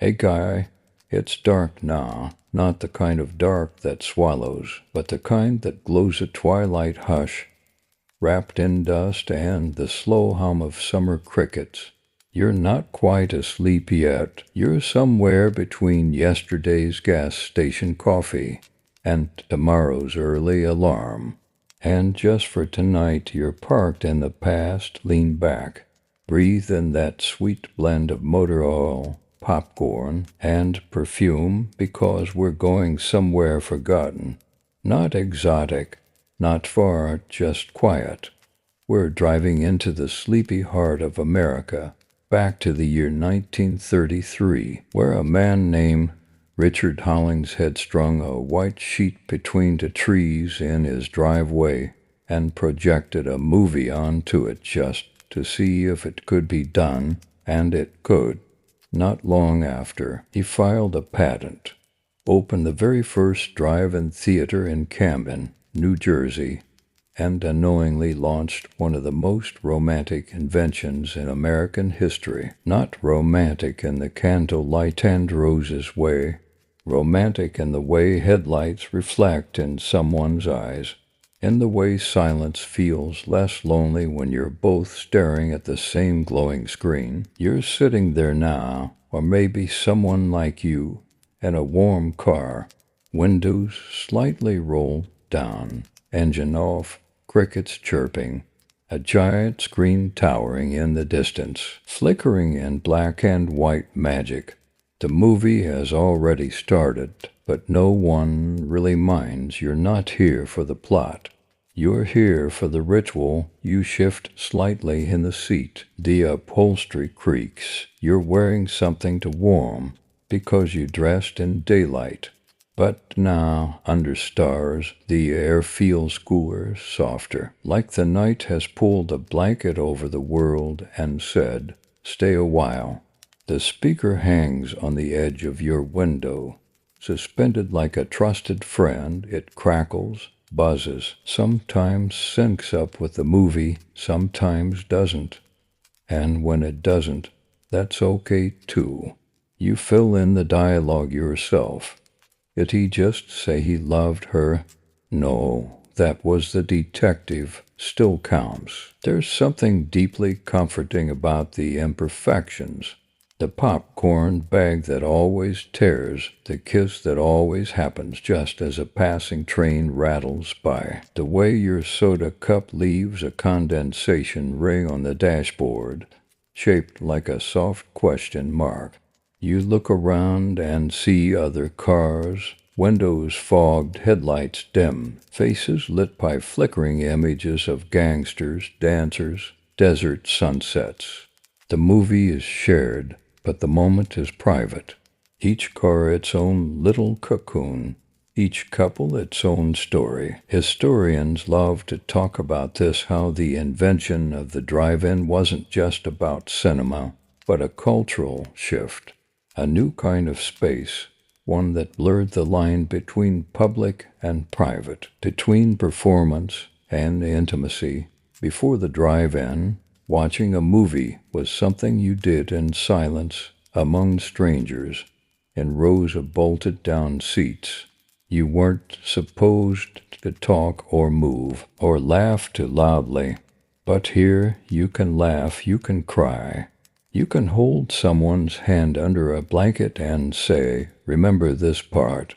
Hey guy, it's dark now, not the kind of dark that swallows, but the kind that glows a twilight hush, wrapped in dust and the slow hum of summer crickets. You're not quite asleep yet. You're somewhere between yesterday's gas station coffee and tomorrow's early alarm. And just for tonight, you're parked in the past, lean back, breathe in that sweet blend of motor oil, popcorn, and perfume because we're going somewhere forgotten. Not exotic, not far, just quiet. We're driving into the sleepy heart of America, back to the year 1933, where a man named Richard Hollings had strung a white sheet between the trees in his driveway and projected a movie onto it just to see if it could be done, and it could. Not long after, he filed a patent, opened the very first drive-in theater in Camden, New Jersey, and unknowingly launched one of the most romantic inventions in American history. Not romantic in the candlelight and roses way, romantic in the way headlights reflect in someone's eyes, in the way silence feels less lonely when you're both staring at the same glowing screen. You're sitting there now, or maybe someone like you, in a warm car, windows slightly rolled down, engine off, crickets chirping, a giant screen towering in the distance, flickering in black and white magic. The movie has already started, but no one really minds. You're not here for the plot. You're here for the ritual. You shift slightly in the seat. The upholstery creaks. You're wearing something to warm because you dressed in daylight. But now, under stars, the air feels cooler, softer, like the night has pulled a blanket over the world and said, "Stay a while." The speaker hangs on the edge of your window. Suspended like a trusted friend, it crackles, buzzes, sometimes syncs up with the movie, sometimes doesn't. And when it doesn't, that's okay too. You fill in the dialogue yourself. Did he just say he loved her? No, that was the detective. Still counts. There's something deeply comforting about the imperfections. The popcorn bag that always tears, the kiss that always happens just as a passing train rattles by, the way your soda cup leaves a condensation ring on the dashboard, shaped like a soft question mark. You look around and see other cars, windows fogged, headlights dim, faces lit by flickering images of gangsters, dancers, desert sunsets. The movie is shared, but the moment is private. Each car its own little cocoon, each couple its own story. Historians love to talk about this, how the invention of the drive-in wasn't just about cinema, but a cultural shift, a new kind of space, one that blurred the line between public and private, between performance and intimacy. Before the drive-in, watching a movie was something you did in silence, among strangers, in rows of bolted-down seats. You weren't supposed to talk or move or laugh too loudly. But here you can laugh, you can cry. You can hold someone's hand under a blanket and say, "Remember this part."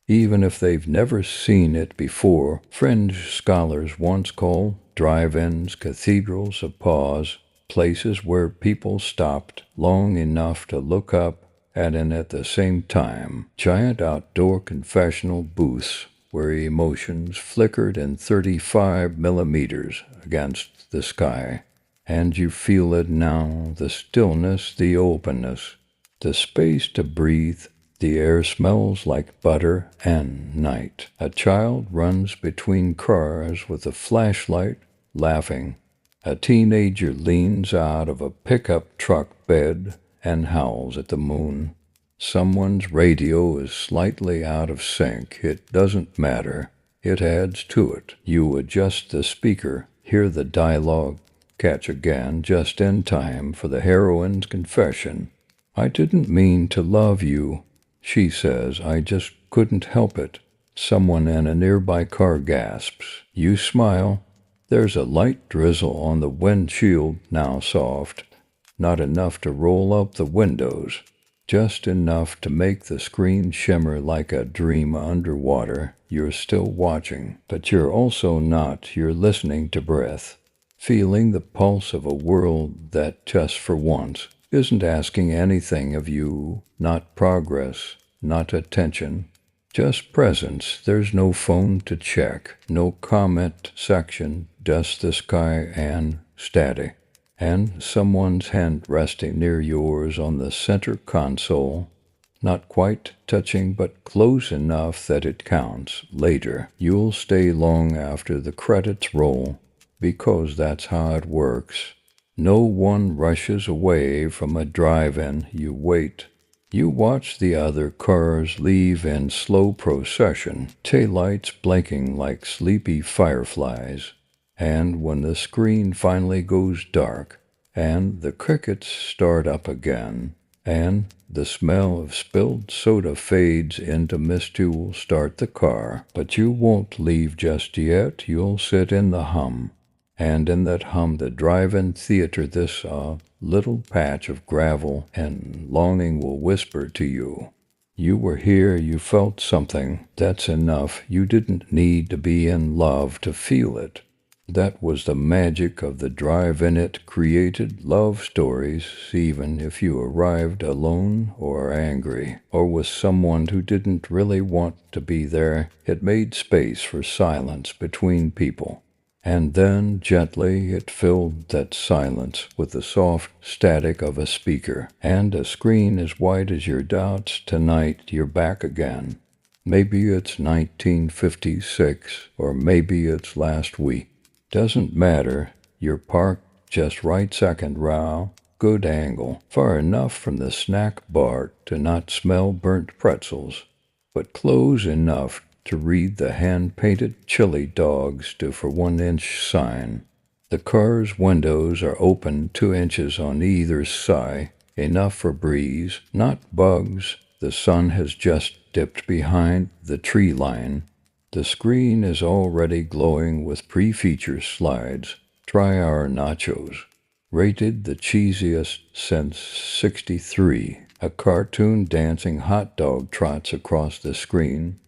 Even if they've never seen it before. Fringe scholars once called drive-ins cathedrals of pause, places where people stopped long enough to look up and at the same time, giant outdoor confessional booths where emotions flickered in 35 millimeters against the sky. And you feel it now, the stillness, the openness, the space to breathe. The air smells like butter and night. A child runs between cars with a flashlight, laughing. A teenager leans out of a pickup truck bed and howls at the moon. Someone's radio is slightly out of sync. It doesn't matter. It adds to it. You adjust the speaker, hear the dialogue, catch again just in time for the heroine's confession. I didn't mean to love you, she says. I just couldn't help it. Someone in a nearby car gasps. You smile. There's a light drizzle on the windshield, now soft. Not enough to roll up the windows. Just enough to make the screen shimmer like a dream underwater. You're still watching, but you're also not. You're listening to breath, feeling the pulse of a world that, just for once, isn't asking anything of you. Not progress, not attention, just presence. There's no phone to check, no comment section, just the sky and static. And someone's hand resting near yours on the center console, not quite touching but close enough that it counts. Later, you'll stay long after the credits roll, because that's how it works. No one rushes away from a drive-in. You wait. You watch the other cars leave in slow procession, taillights blinking like sleepy fireflies. And when the screen finally goes dark, and the crickets start up again, and the smell of spilled soda fades into mist, you'll start the car. But you won't leave just yet. You'll sit in the hum. And in that hum, the drive-in theater, this little patch of gravel, and longing will whisper to you. You were here, you felt something. That's enough. You didn't need to be in love to feel it. That was the magic of the drive-in. It created love stories, even if you arrived alone or angry, or with someone who didn't really want to be there. It made space for silence between people. And then, gently, it filled that silence with the soft static of a speaker, and a screen as wide as your doubts. Tonight, you're back again. Maybe it's 1956, or maybe it's last week. Doesn't matter. You're parked just right, second row, good angle, far enough from the snack bar to not smell burnt pretzels, but close enough to read the hand-painted chili dogs to for 1-inch sign. The car's windows are open 2 inches on either side, enough for breeze, not bugs. The sun has just dipped behind the tree line. The screen is already glowing with pre-feature slides. Try our nachos. Rated the cheesiest since '63. A cartoon dancing hot dog trots across the screen,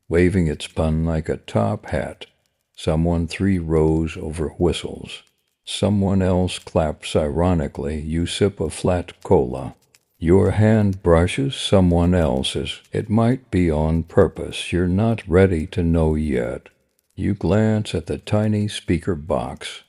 waving its bun like a top hat. Someone 3 rows over whistles. Someone else claps ironically. You sip a flat cola. Your hand brushes someone else's. It might be on purpose. You're not ready to know yet. You glance at the tiny speaker box.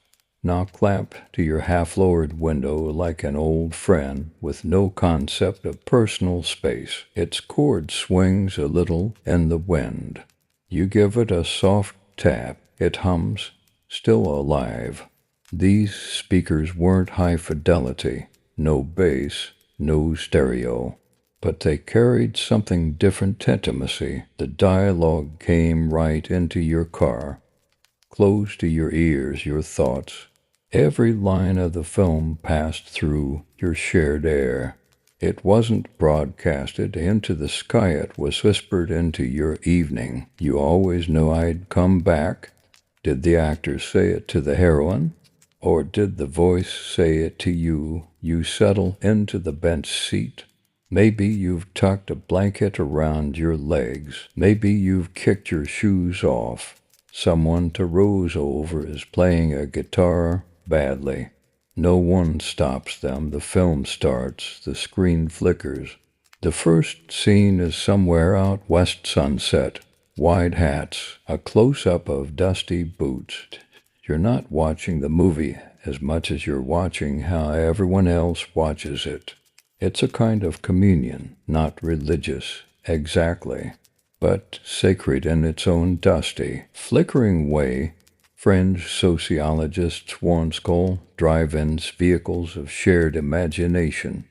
Knock clamp to your half-lowered window like an old friend with no concept of personal space. Its cord swings a little in the wind. You give it a soft tap. It hums, still alive. These speakers weren't high fidelity, no bass, no stereo, but they carried something different. Intimacy. The dialogue came right into your car, close to your ears, your thoughts. Every line of the film passed through your shared air. It wasn't broadcasted into the sky, it was whispered into your evening. You always knew I'd come back. Did the actor say it to the heroine? Or did the voice say it to you? You settle into the bench seat. Maybe you've tucked a blanket around your legs. Maybe you've kicked your shoes off. Someone to rose over is playing a guitar badly. No one stops them. The film starts. The screen flickers. The first scene is somewhere out west. Sunset. Wide hats. A close-up of dusty boots. You're not watching the movie as much as you're watching how everyone else watches it. It's a kind of communion, not religious, exactly, but sacred in its own dusty, flickering way. Fringe sociologists once called drive-ins vehicles of shared imagination.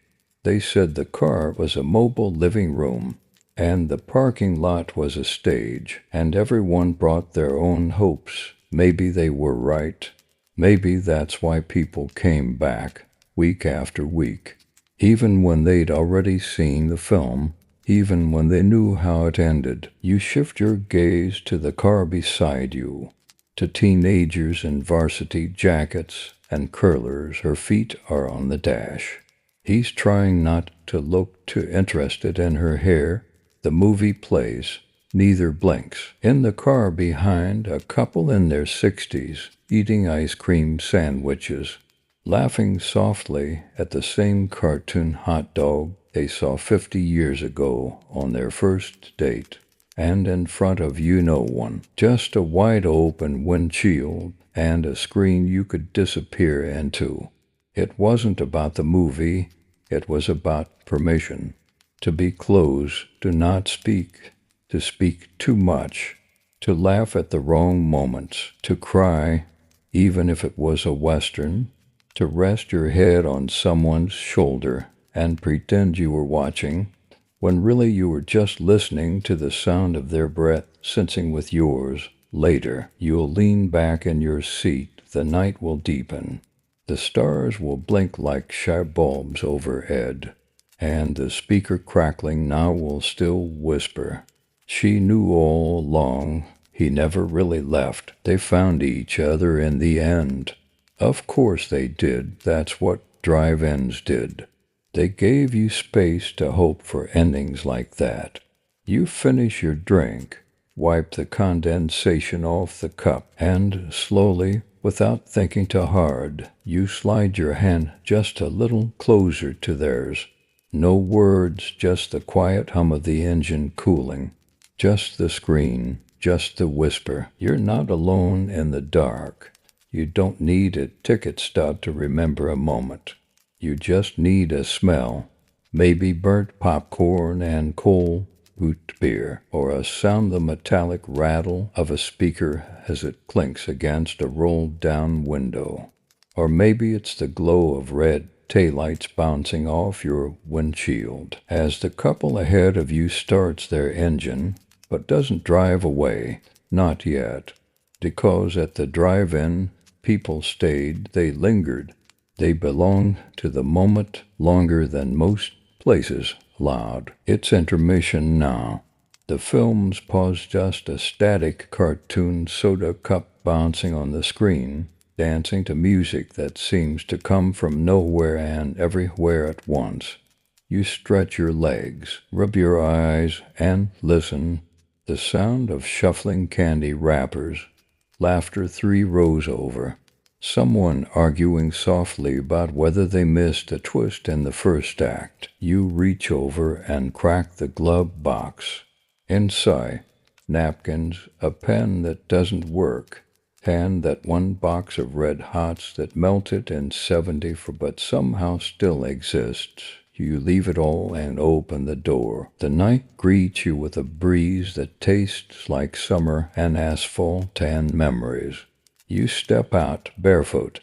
They said the car was a mobile living room, and the parking lot was a stage, and everyone brought their own hopes. Maybe they were right. Maybe that's why people came back, week after week. Even when they'd already seen the film, even when they knew how it ended, you shift your gaze to the car beside you, to teenagers in varsity jackets and curlers. Her feet are on the dash. He's trying not to look too interested in her hair. The movie plays. Neither blinks. In the car behind, a couple in their 60s, eating ice cream sandwiches, laughing softly at the same cartoon hot dog they saw 50 years ago on their first date. And in front of one, just a wide open windshield and a screen you could disappear into. It wasn't about the movie, it was about permission. To be close, to not speak, to speak too much, to laugh at the wrong moments, to cry, even if it was a Western, to rest your head on someone's shoulder and pretend you were watching, when really you were just listening to the sound of their breath sensing with yours. Later, you'll lean back in your seat, the night will deepen, the stars will blink like shy bulbs overhead, and the speaker crackling now will still whisper, "She knew all along, he never really left. They found each other in the end." Of course they did. That's what drive-ins did. They gave you space to hope for endings like that. You finish your drink, wipe the condensation off the cup, and slowly, without thinking too hard, you slide your hand just a little closer to theirs. No words, just the quiet hum of the engine cooling. Just the screen, just the whisper. You're not alone in the dark. You don't need a ticket stub to remember a moment. You just need a smell, maybe burnt popcorn and cold root beer, or a sound the metallic rattle of a speaker as it clinks against a rolled-down window. Or maybe it's the glow of red taillights bouncing off your windshield as the couple ahead of you starts their engine, but doesn't drive away, not yet, because at the drive-in, people stayed, they lingered, they belonged to the moment longer than most places allowed. It's intermission now. The film's paused, just a static cartoon soda cup bouncing on the screen, dancing to music that seems to come from nowhere and everywhere at once. You stretch your legs, rub your eyes, and listen. The sound of shuffling candy wrappers, laughter 3 rows over, someone arguing softly about whether they missed a twist in the first act. You reach over and crack the glove box. Inside, napkins, a pen that doesn't work, and that one box of Red Hots that melted in 70 but somehow still exists. You leave it all and open the door. The night greets you with a breeze that tastes like summer and asphalt and memories. You step out barefoot,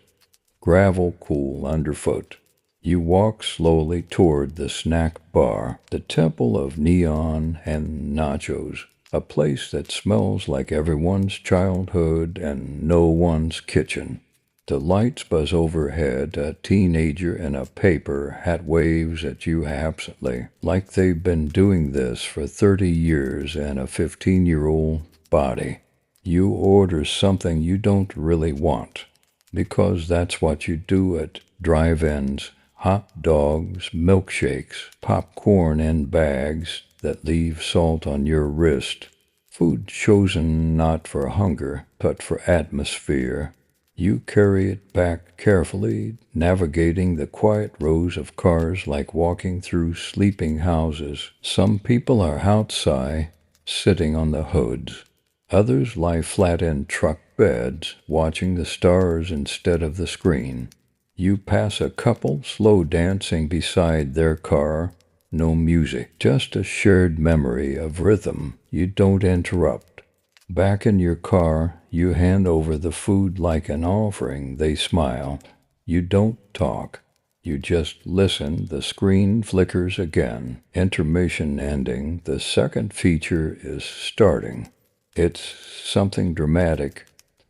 gravel cool underfoot. You walk slowly toward the snack bar, the temple of neon and nachos, a place that smells like everyone's childhood and no one's kitchen. The lights buzz overhead. A teenager in a paper hat waves at you absently, like they've been doing this for 30 years in a 15-year-old body. You order something you don't really want, because that's what you do at drive-ins. Hot dogs, milkshakes, popcorn in bags that leave salt on your wrist. Food chosen not for hunger, but for atmosphere. You carry it back carefully, navigating the quiet rows of cars like walking through sleeping houses. Some people are outside, sitting on the hoods. Others lie flat in truck beds, watching the stars instead of the screen. You pass a couple slow dancing beside their car. No music, just a shared memory of rhythm. You don't interrupt. Back in your car, you hand over the food like an offering. They smile. You don't talk. You just listen. The screen flickers again. Intermission ending. The second feature is starting. It's something dramatic,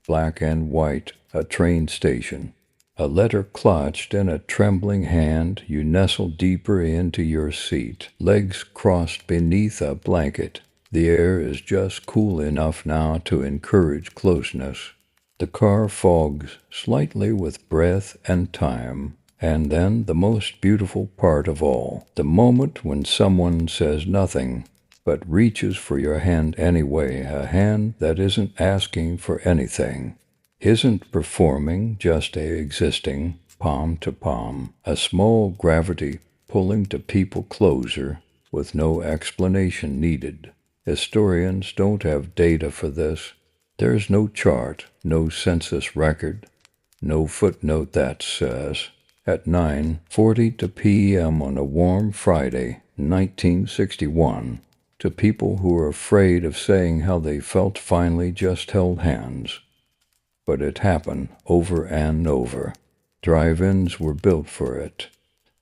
black and white, a train station. A letter clutched in a trembling hand, you nestle deeper into your seat, legs crossed beneath a blanket. The air is just cool enough now to encourage closeness. The car fogs slightly with breath and time. And then the most beautiful part of all, the moment when someone says nothing, but reaches for your hand anyway, a hand that isn't asking for anything, isn't performing, just existing, palm to palm, a small gravity pulling to people closer with no explanation needed. Historians don't have data for this. There's no chart, no census record, no footnote that says, at 9:40 p.m. on a warm Friday, 1961, to people who were afraid of saying how they felt finally just held hands. But it happened over and over. Drive-ins were built for it.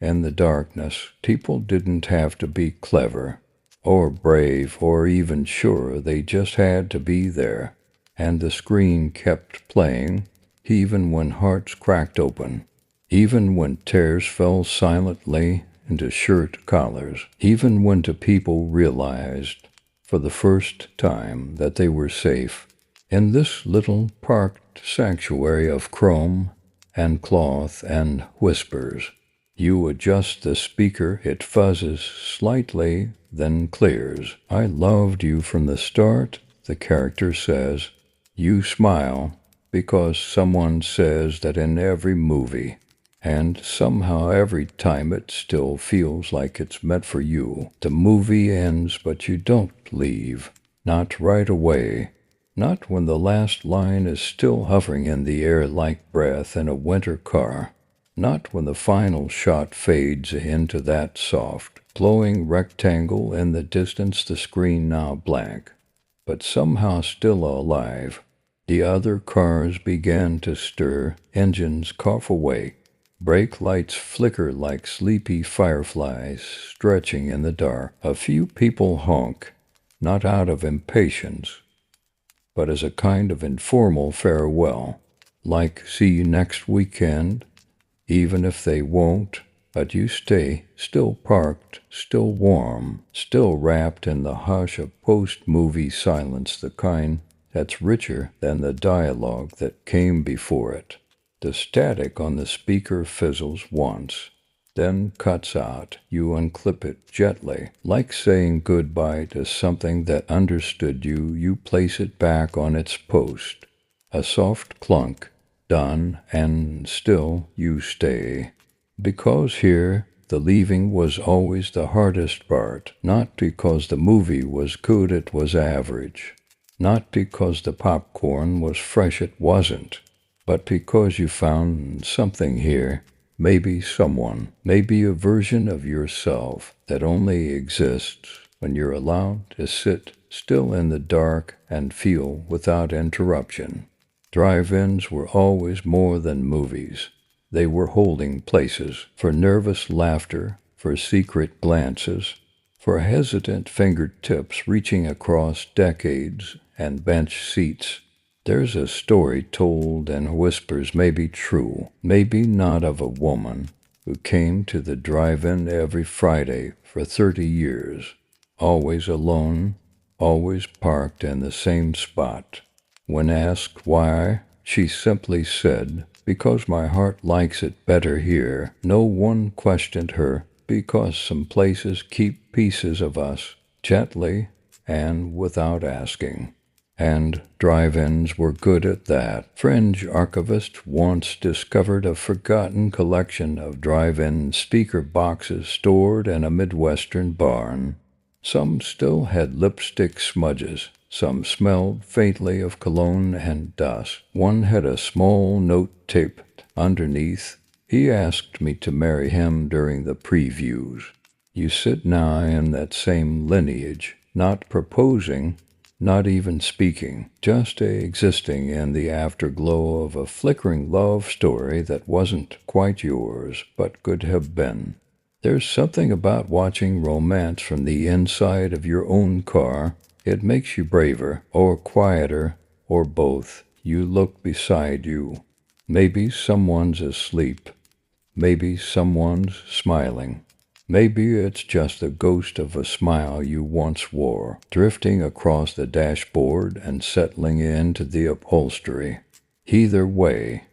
In the darkness, people didn't have to be clever, or brave, or even sure. They just had to be there. And the screen kept playing, even when hearts cracked open, even when tears fell silently into shirt collars, even when two people realized for the first time that they were safe in this little parked sanctuary of chrome and cloth and whispers. You adjust the speaker, it fuzzes slightly, then clears. I loved you from the start, the character says. You smile because someone says that in every movie, and somehow every time it still feels like it's meant for you. The movie ends, but you don't leave. Not right away. Not when the last line is still hovering in the air like breath in a winter car. Not when the final shot fades into that soft, glowing rectangle in the distance, the screen now blank, but somehow still alive. The other cars began to stir, engines cough away, brake lights flicker like sleepy fireflies stretching in the dark. A few people honk, not out of impatience, but as a kind of informal farewell, like see you next weekend, even if they won't, but you stay, still parked, still warm, still wrapped in the hush of post-movie silence, the kind that's richer than the dialogue that came before it. The static on the speaker fizzles once, then cuts out. You unclip it gently, like saying goodbye to something that understood you. You place it back on its post. A soft clunk, done, and still you stay. Because here, the leaving was always the hardest part, not because the movie was good, it was average. Not because the popcorn was fresh, it wasn't, but because you found something here, maybe someone, maybe a version of yourself that only exists when you're allowed to sit still in the dark and feel without interruption. Drive-ins were always more than movies. They were holding places for nervous laughter, for secret glances, for hesitant fingertips reaching across decades and bench seats. There's a story told in whispers, maybe true, maybe not, of a woman who came to the drive-in every Friday for 30 years, always alone, always parked in the same spot. When asked why, she simply said, "Because my heart likes it better here." No one questioned her, because some places keep pieces of us, gently and without asking. And drive-ins were good at that. Fringe archivists once discovered a forgotten collection of drive-in speaker boxes stored in a Midwestern barn. Some still had lipstick smudges. Some smelled faintly of cologne and dust. One had a small note taped underneath. He asked me to marry him during the previews. You sit now in that same lineage, not proposing, not even speaking, just existing in the afterglow of a flickering love story that wasn't quite yours, but could have been. There's something about watching romance from the inside of your own car. It makes you braver, or quieter, or both. You look beside you. Maybe someone's asleep. Maybe someone's smiling. Maybe it's just the ghost of a smile you once wore, drifting across the dashboard and settling into the upholstery. Either way,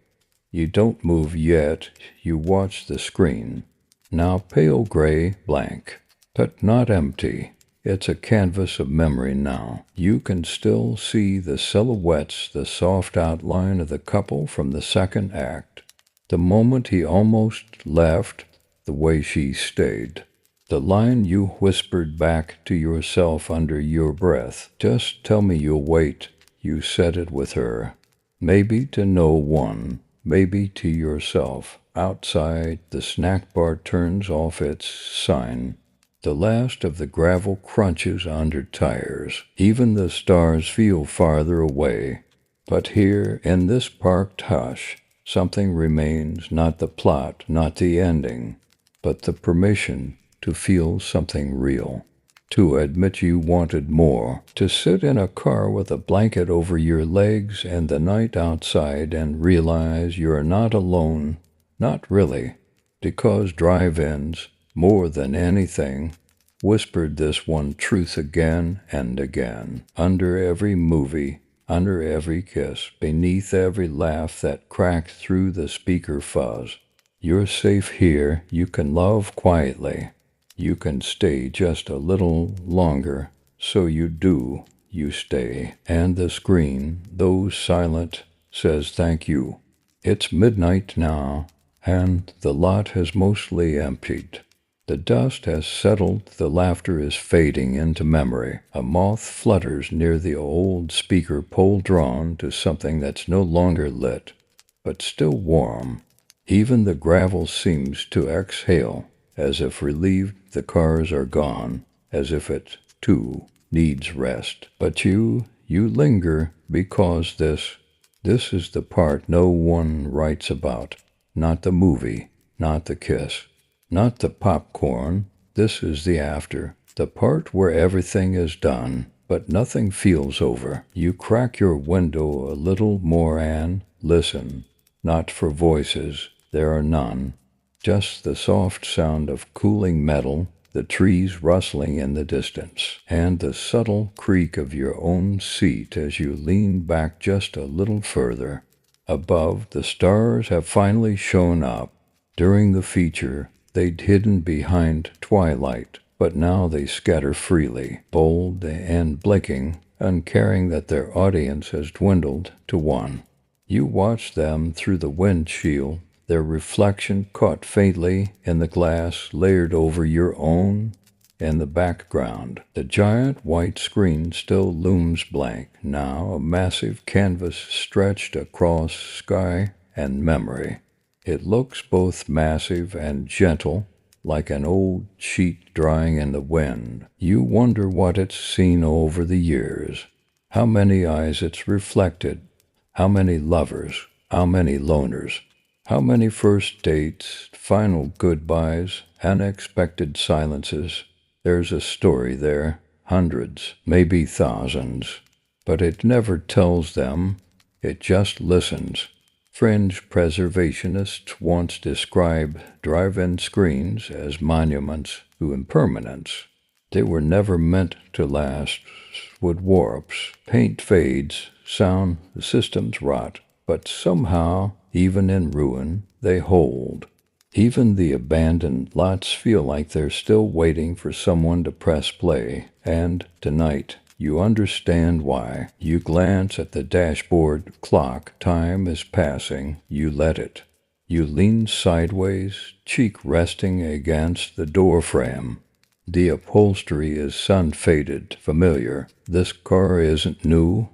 you don't move yet, you watch the screen. Now pale gray, blank, but not empty. It's a canvas of memory now. You can still see the silhouettes, the soft outline of the couple from the second act. The moment he almost left, the way she stayed. The line you whispered back to yourself under your breath. Just tell me you'll wait. You said it with her. Maybe to no one, maybe to yourself. Outside, the snack bar turns off its sign. The last of the gravel crunches under tires. Even the stars feel farther away. But here, in this parked hush, something remains, not the plot, not the ending, but the permission to feel something real. To admit you wanted more, to sit in a car with a blanket over your legs and the night outside and realize you're not alone, not really, because drive-ins, more than anything, whispered this one truth again and again. Under every movie, under every kiss, beneath every laugh that cracked through the speaker fuzz. You're safe here, you can love quietly. You can stay just a little longer, so you do, you stay. And the screen, though silent, says thank you. It's midnight now, and the lot has mostly emptied. The dust has settled, the laughter is fading into memory. A moth flutters near the old speaker pole, drawn to something that's no longer lit, but still warm. Even the gravel seems to exhale, as if relieved the cars are gone, as if it, too, needs rest. But you linger, because this is the part no one writes about. Not the movie, not the kiss, not the popcorn. This is the after, the part where everything is done, but nothing feels over. You crack your window a little more and listen. Not for voices, there are none. Just the soft sound of cooling metal, the trees rustling in the distance, and the subtle creak of your own seat as you lean back just a little further. Above, the stars have finally shown up. During the feature, they'd hidden behind twilight, but now they scatter freely, bold and blinking, uncaring that their audience has dwindled to one. You watch them through the windshield, their reflection caught faintly in the glass layered over your own. In the background, the giant white screen still looms blank, now a massive canvas stretched across sky and memory. It looks both massive and gentle, like an old sheet drying in the wind. You wonder what it's seen over the years, how many eyes it's reflected, how many lovers, how many loners, how many first dates, final goodbyes, unexpected silences. There's a story there, hundreds, maybe thousands, but it never tells them, it just listens. Fringe preservationists once described drive-in screens as monuments to impermanence. They were never meant to last. Wood warps, paint fades, sound systems rot, but somehow, even in ruin, they hold. Even the abandoned lots feel like they're still waiting for someone to press play, and tonight, you understand why. You glance at the dashboard clock, time is passing, you let it. You lean sideways, cheek resting against the door frame. The upholstery is sun-faded, familiar. This car isn't new.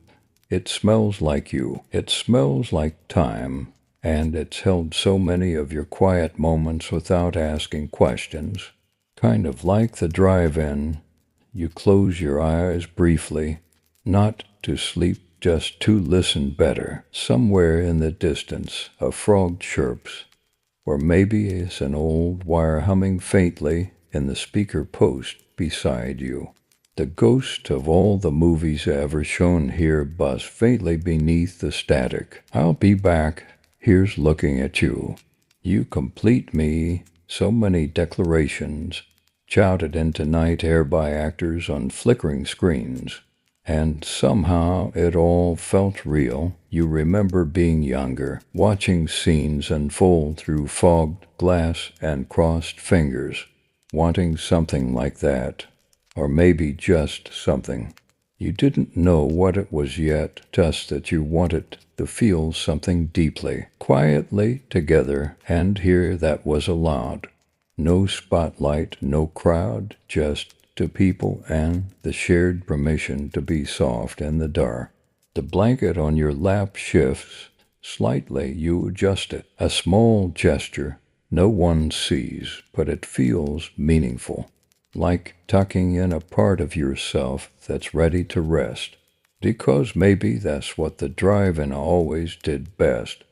It smells like you. It smells like time. And it's held so many of your quiet moments without asking questions. Kind of like the drive-in. You close your eyes briefly, not to sleep, just to listen better. Somewhere in the distance, a frog chirps, or maybe it's an old wire humming faintly in the speaker post beside you. The ghost of all the movies ever shown here buzz faintly beneath the static. I'll be back, Here's looking at you. You complete me. So many declarations, shouted into night air by actors on flickering screens. And somehow it all felt real. You remember being younger, watching scenes unfold through fogged glass and crossed fingers, wanting something like that. Or maybe just something. You didn't know what it was yet, just that you wanted to feel something deeply, quietly together, and here that was allowed. No spotlight, no crowd, just two people and the shared permission to be soft in the dark. The blanket on your lap shifts slightly, you adjust it. A small gesture no one sees, but it feels meaningful, like tucking in a part of yourself that's ready to rest. Because maybe that's what the drive-in always did best,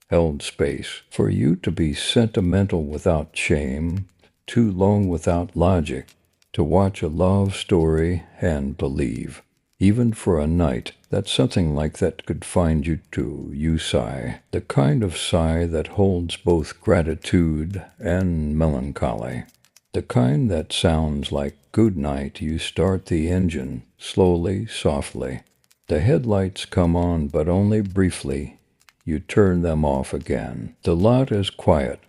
held space for you to be sentimental without shame, too long without logic, to watch a love story and believe, even for a night, that something like that could find you too. You sigh, the kind of sigh that holds both gratitude and melancholy. The kind that sounds like good night. You start the engine, slowly, softly. The headlights come on, but only briefly. You turn them off again. The lot is quiet,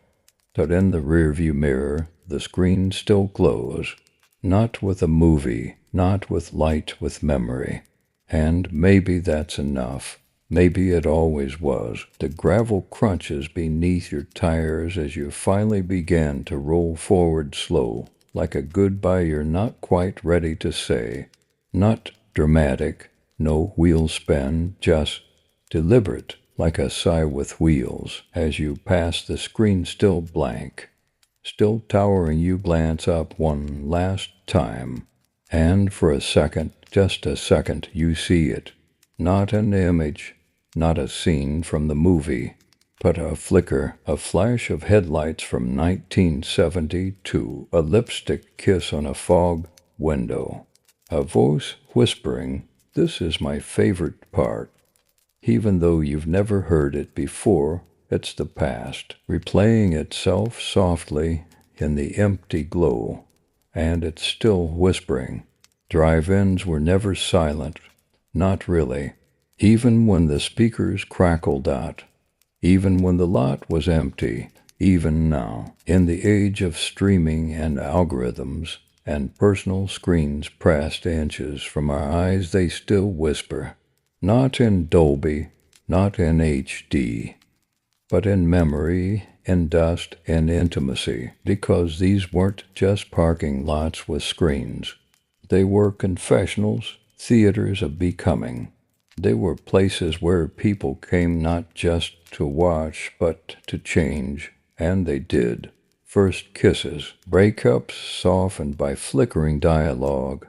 but in the rearview mirror, the screen still glows. Not with a movie, not with light, with memory. And maybe that's enough. Maybe it always was. The gravel crunches beneath your tires as you finally begin to roll forward slow, like a goodbye you're not quite ready to say. Not dramatic, no wheel spin, just deliberate, like a sigh with wheels. As you pass the screen still blank, still towering, you glance up one last time. And for a second, just a second, you see it. Not an image, not a scene from the movie, but a flicker, a flash of headlights from 1972, a lipstick kiss on a fog window, a voice whispering, "This is my favorite part." Even though you've never heard it before, it's the past, replaying itself softly in the empty glow, and it's still whispering. Drive-ins were never silent, not really, even when the speakers crackled out, even when the lot was empty, even now, in the age of streaming and algorithms and personal screens pressed inches from our eyes, they still whisper. Not in Dolby, not in HD, but in memory, in dust, in intimacy, because these weren't just parking lots with screens. They were confessionals, theaters of becoming. They were places where people came not just to watch, but to change, and they did. First kisses, breakups softened by flickering dialogue,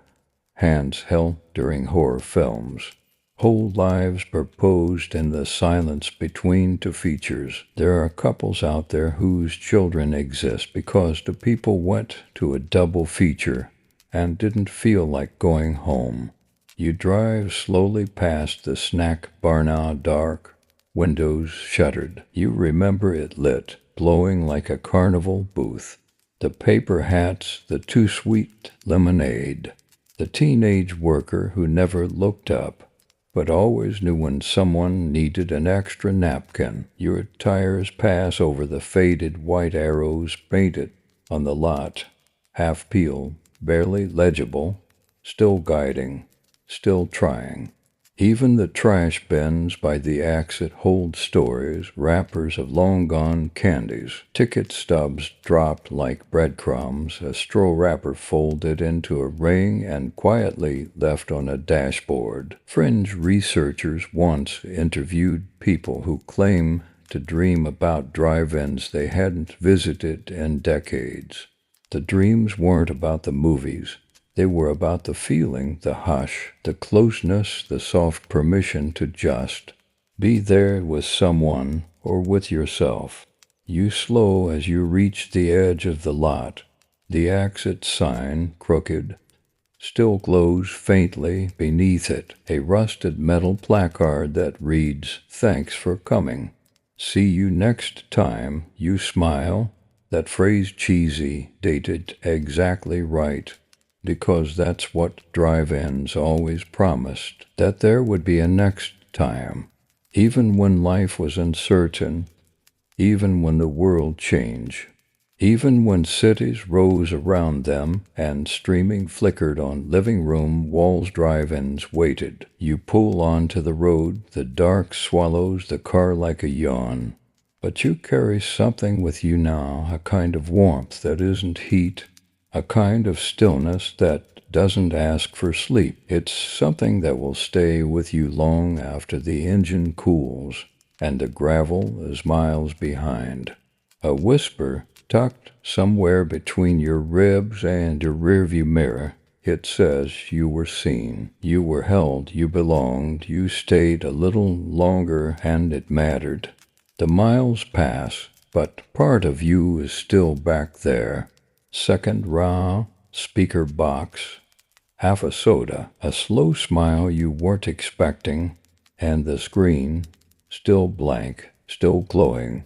hands held during horror films. Whole lives proposed in the silence between two features. There are couples out there whose children exist because the people went to a double feature and didn't feel like going home. You drive slowly past the snack bar now dark, windows shuttered. You remember it lit, glowing like a carnival booth. The paper hats, the too sweet lemonade. The teenage worker who never looked up, but always knew when someone needed an extra napkin. Your tires pass over the faded white arrows painted on the lot, half peeled, barely legible, still guiding, still trying. Even the trash bins by the exit hold stories, wrappers of long-gone candies, ticket stubs dropped like breadcrumbs, a straw wrapper folded into a ring and quietly left on a dashboard. Fringe researchers once interviewed people who claim to dream about drive-ins they hadn't visited in decades. The dreams weren't about the movies. They were about the feeling, the hush, the closeness, the soft permission to just be there with someone or with yourself. You slow as you reach the edge of the lot. The exit sign, crooked, still glows faintly beneath it, a rusted metal placard that reads, "Thanks for coming." See you next time you smile. That phrase cheesy, dated exactly right, because that's what drive-ins always promised, that there would be a next time. Even when life was uncertain, even when the world changed, even when cities rose around them and streaming flickered on living room walls, drive-ins waited. You pull onto the road, the dark swallows the car like a yawn. But you carry something with you now, a kind of warmth that isn't heat, a kind of stillness that doesn't ask for sleep. It's something that will stay with you long after the engine cools and the gravel is miles behind. A whisper tucked somewhere between your ribs and your rearview mirror. It says you were seen, you were held, you belonged, you stayed a little longer, and it mattered. The miles pass, but part of you is still back there. Second row, speaker box, half a soda, a slow smile you weren't expecting, and the screen, still blank, still glowing,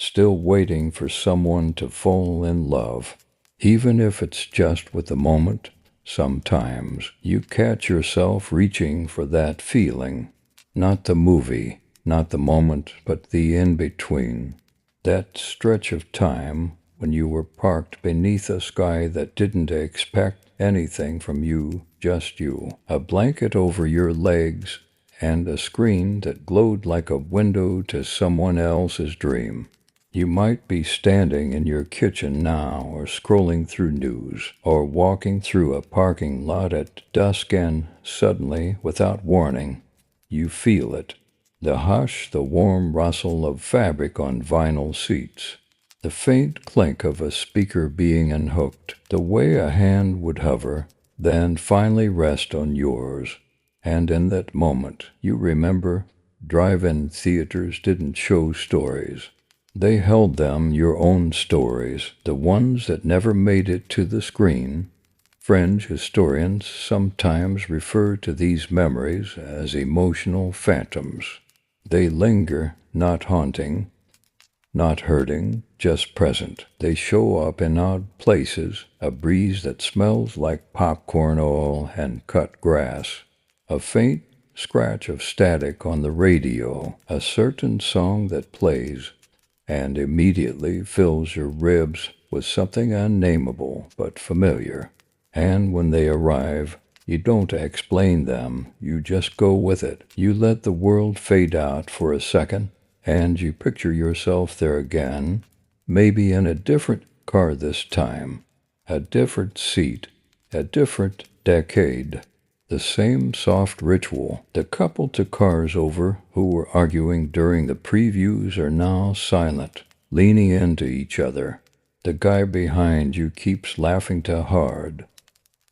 still waiting for someone to fall in love. Even if it's just with the moment, sometimes you catch yourself reaching for that feeling. Not the movie, not the moment, but the in-between. That stretch of time when you were parked beneath a sky that didn't expect anything from you, just you. A blanket over your legs and a screen that glowed like a window to someone else's dream. You might be standing in your kitchen now, or scrolling through news, or walking through a parking lot at dusk, and suddenly, without warning, you feel it. The hush, the warm rustle of fabric on vinyl seats, the faint clink of a speaker being unhooked, the way a hand would hover, then finally rest on yours. And in that moment, you remember, drive-in theaters didn't show stories. They held them, your own stories, the ones that never made it to the screen. Fringe historians sometimes refer to these memories as emotional phantoms. They linger, not haunting, not hurting, just present. They show up in odd places, a breeze that smells like popcorn oil and cut grass, a faint scratch of static on the radio, a certain song that plays and immediately fills your ribs with something unnameable but familiar. And when they arrive, you don't explain them, you just go with it. You let the world fade out for a second, and you picture yourself there again, maybe in a different car this time, a different seat, a different decade. The same soft ritual. The couple to cars over who were arguing during the previews are now silent, leaning into each other. The guy behind you keeps laughing too hard,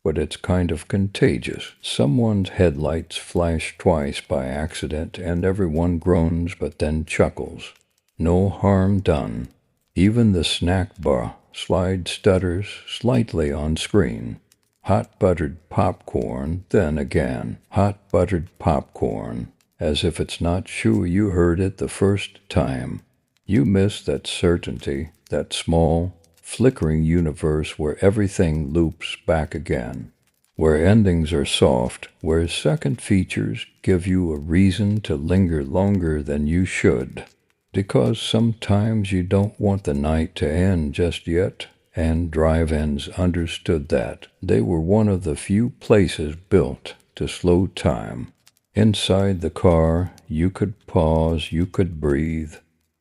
but it's kind of contagious. Someone's headlights flash twice by accident and everyone groans but then chuckles. No harm done. Even the snack bar slide stutters slightly on screen. Hot buttered popcorn, then again, hot buttered popcorn, as if it's not sure you heard it the first time. You miss that certainty, that small, flickering universe where everything loops back again, where endings are soft, where second features give you a reason to linger longer than you should. Because sometimes you don't want the night to end just yet. And drive-ins understood that. They were one of the few places built to slow time. Inside the car, you could pause, you could breathe,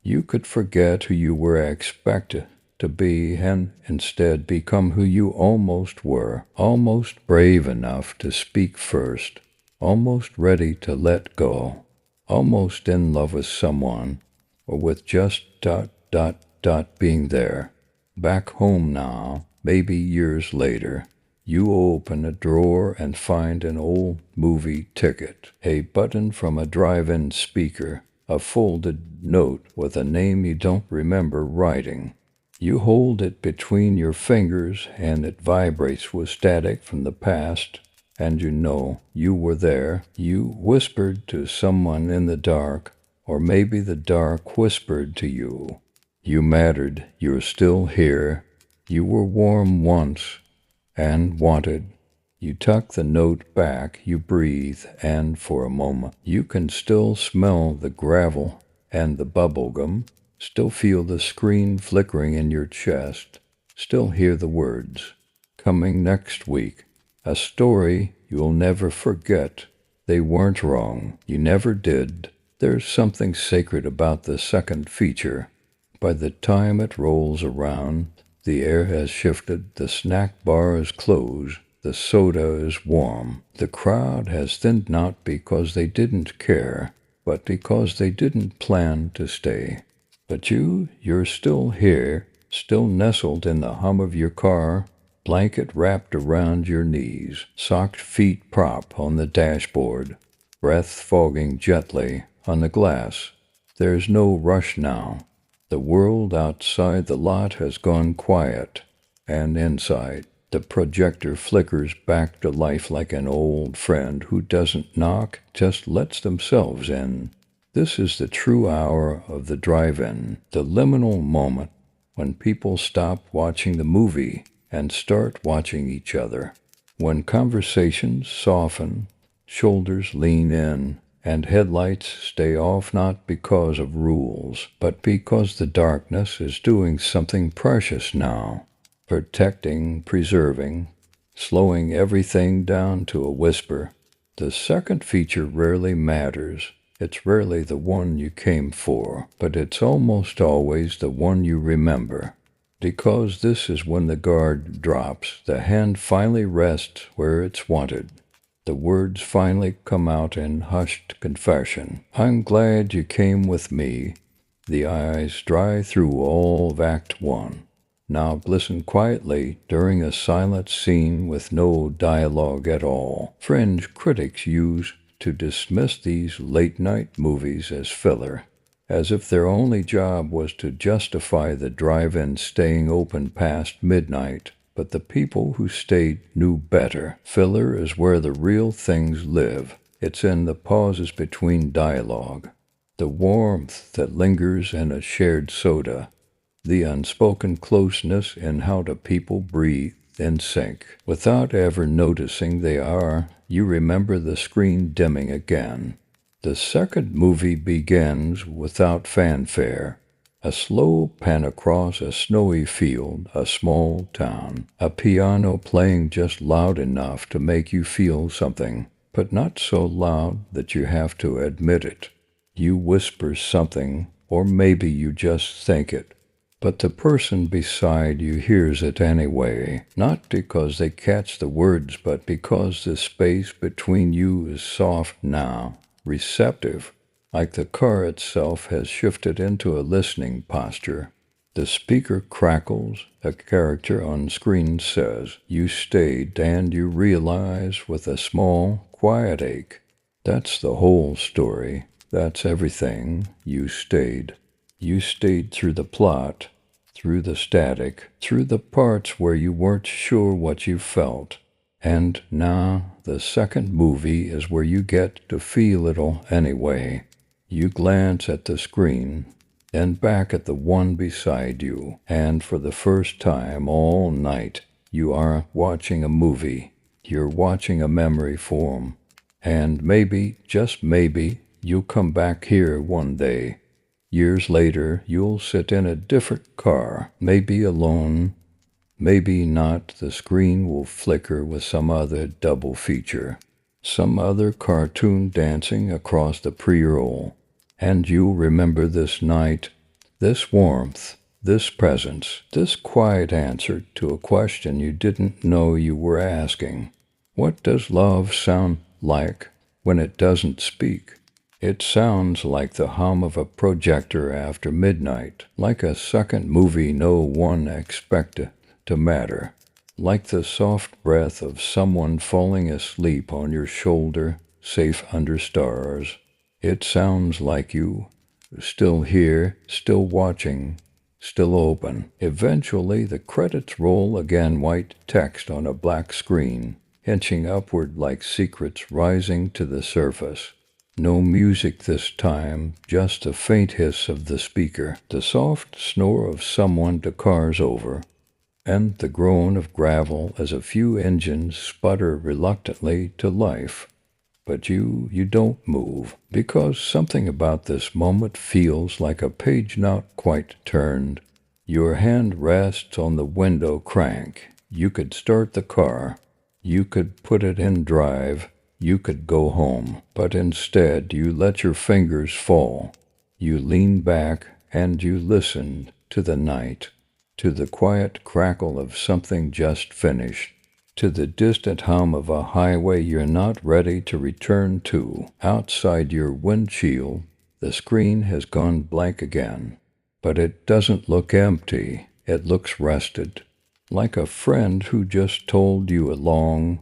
you could forget who you were expected to be and instead become who you almost were, almost brave enough to speak first, almost ready to let go, almost in love with someone, or with just ... being there. Back home now, maybe years later, you open a drawer and find an old movie ticket, a button from a drive-in speaker, a folded note with a name you don't remember writing. You hold it between your fingers and it vibrates with static from the past, and you know you were there. You whispered to someone in the dark, Or maybe the dark whispered to you, "You mattered, you're still here. You were warm once and wanted." You tuck the note back, you breathe, and for a moment you can still smell the gravel and the bubble gum, still feel the screen flickering in your chest, still hear the words. Coming next week, a story you'll never forget. They weren't wrong. You never did. There's something sacred about the second feature. By the time it rolls around, the air has shifted, the snack bar is closed, the soda is warm. The crowd has thinned not because they didn't care, but because they didn't plan to stay. But you're still here, still nestled in the hum of your car, blanket wrapped around your knees, socked feet prop on the dashboard, breath fogging gently on the glass. There's no rush now. The world outside the lot has gone quiet, and inside, the projector flickers back to life like an old friend who doesn't knock, just lets themselves in. This is the true hour of the drive-in, the liminal moment when people stop watching the movie and start watching each other. When conversations soften, shoulders lean in, and headlights stay off not because of rules, but because the darkness is doing something precious now, protecting, preserving, slowing everything down to a whisper. The second feature rarely matters. It's rarely the one you came for, but it's almost always the one you remember. Because this is when the guard drops, the hand finally rests where it's wanted. The words finally come out in hushed confession. I'm glad you came with me. The eyes dry through all of Act 1. Now glisten quietly during a silent scene with no dialogue at all. Fringe critics use to dismiss these late-night movies as filler, as if their only job was to justify the drive-in staying open past midnight. But the people who stayed knew better. Filler is where the real things live. It's in the pauses between dialogue, the warmth that lingers in a shared soda, the unspoken closeness in how the people breathe in sync. Without ever noticing they are, you remember the screen dimming again. The second movie begins without fanfare. A slow pan across a snowy field, a small town, a piano playing just loud enough to make you feel something, but not so loud that you have to admit it. You whisper something, or maybe you just think it, but the person beside you hears it anyway, not because they catch the words, but because the space between you is soft now, receptive, like the car itself has shifted into a listening posture. The speaker crackles, a character on screen says, "You stayed," and you realize with a small, quiet ache, that's the whole story. That's everything. You stayed. You stayed through the plot, through the static, through the parts where you weren't sure what you felt. And now the second movie is where you get to feel it all anyway. You glance at the screen, then back at the one beside you, and for the first time all night, you are watching a movie. You're watching a memory form. And maybe, just maybe, you'll come back here one day. Years later, you'll sit in a different car, maybe alone, maybe not. The screen will flicker with some other double feature, some other cartoon dancing across the pre-roll, and you'll remember this night, this warmth, this presence, this quiet answer to a question you didn't know you were asking. What does love sound like when it doesn't speak? It sounds like the hum of a projector after midnight, like a second movie no one expected to matter, like the soft breath of someone falling asleep on your shoulder, safe under stars. It sounds like you, still here, still watching, still open. Eventually the credits roll again, white text on a black screen, inching upward like secrets rising to the surface. No music this time, just the faint hiss of the speaker, the soft snore of someone the car's over, and the groan of gravel as a few engines sputter reluctantly to life. But you don't move, because something about this moment feels like a page not quite turned. Your hand rests on the window crank. You could start the car. You could put it in drive. You could go home. But instead, you let your fingers fall. You lean back and you listen to the night, to the quiet crackle of something just finished, to the distant hum of a highway you're not ready to return to. Outside your windshield, the screen has gone blank again. But it doesn't look empty. It looks rested, like a friend who just told you a long,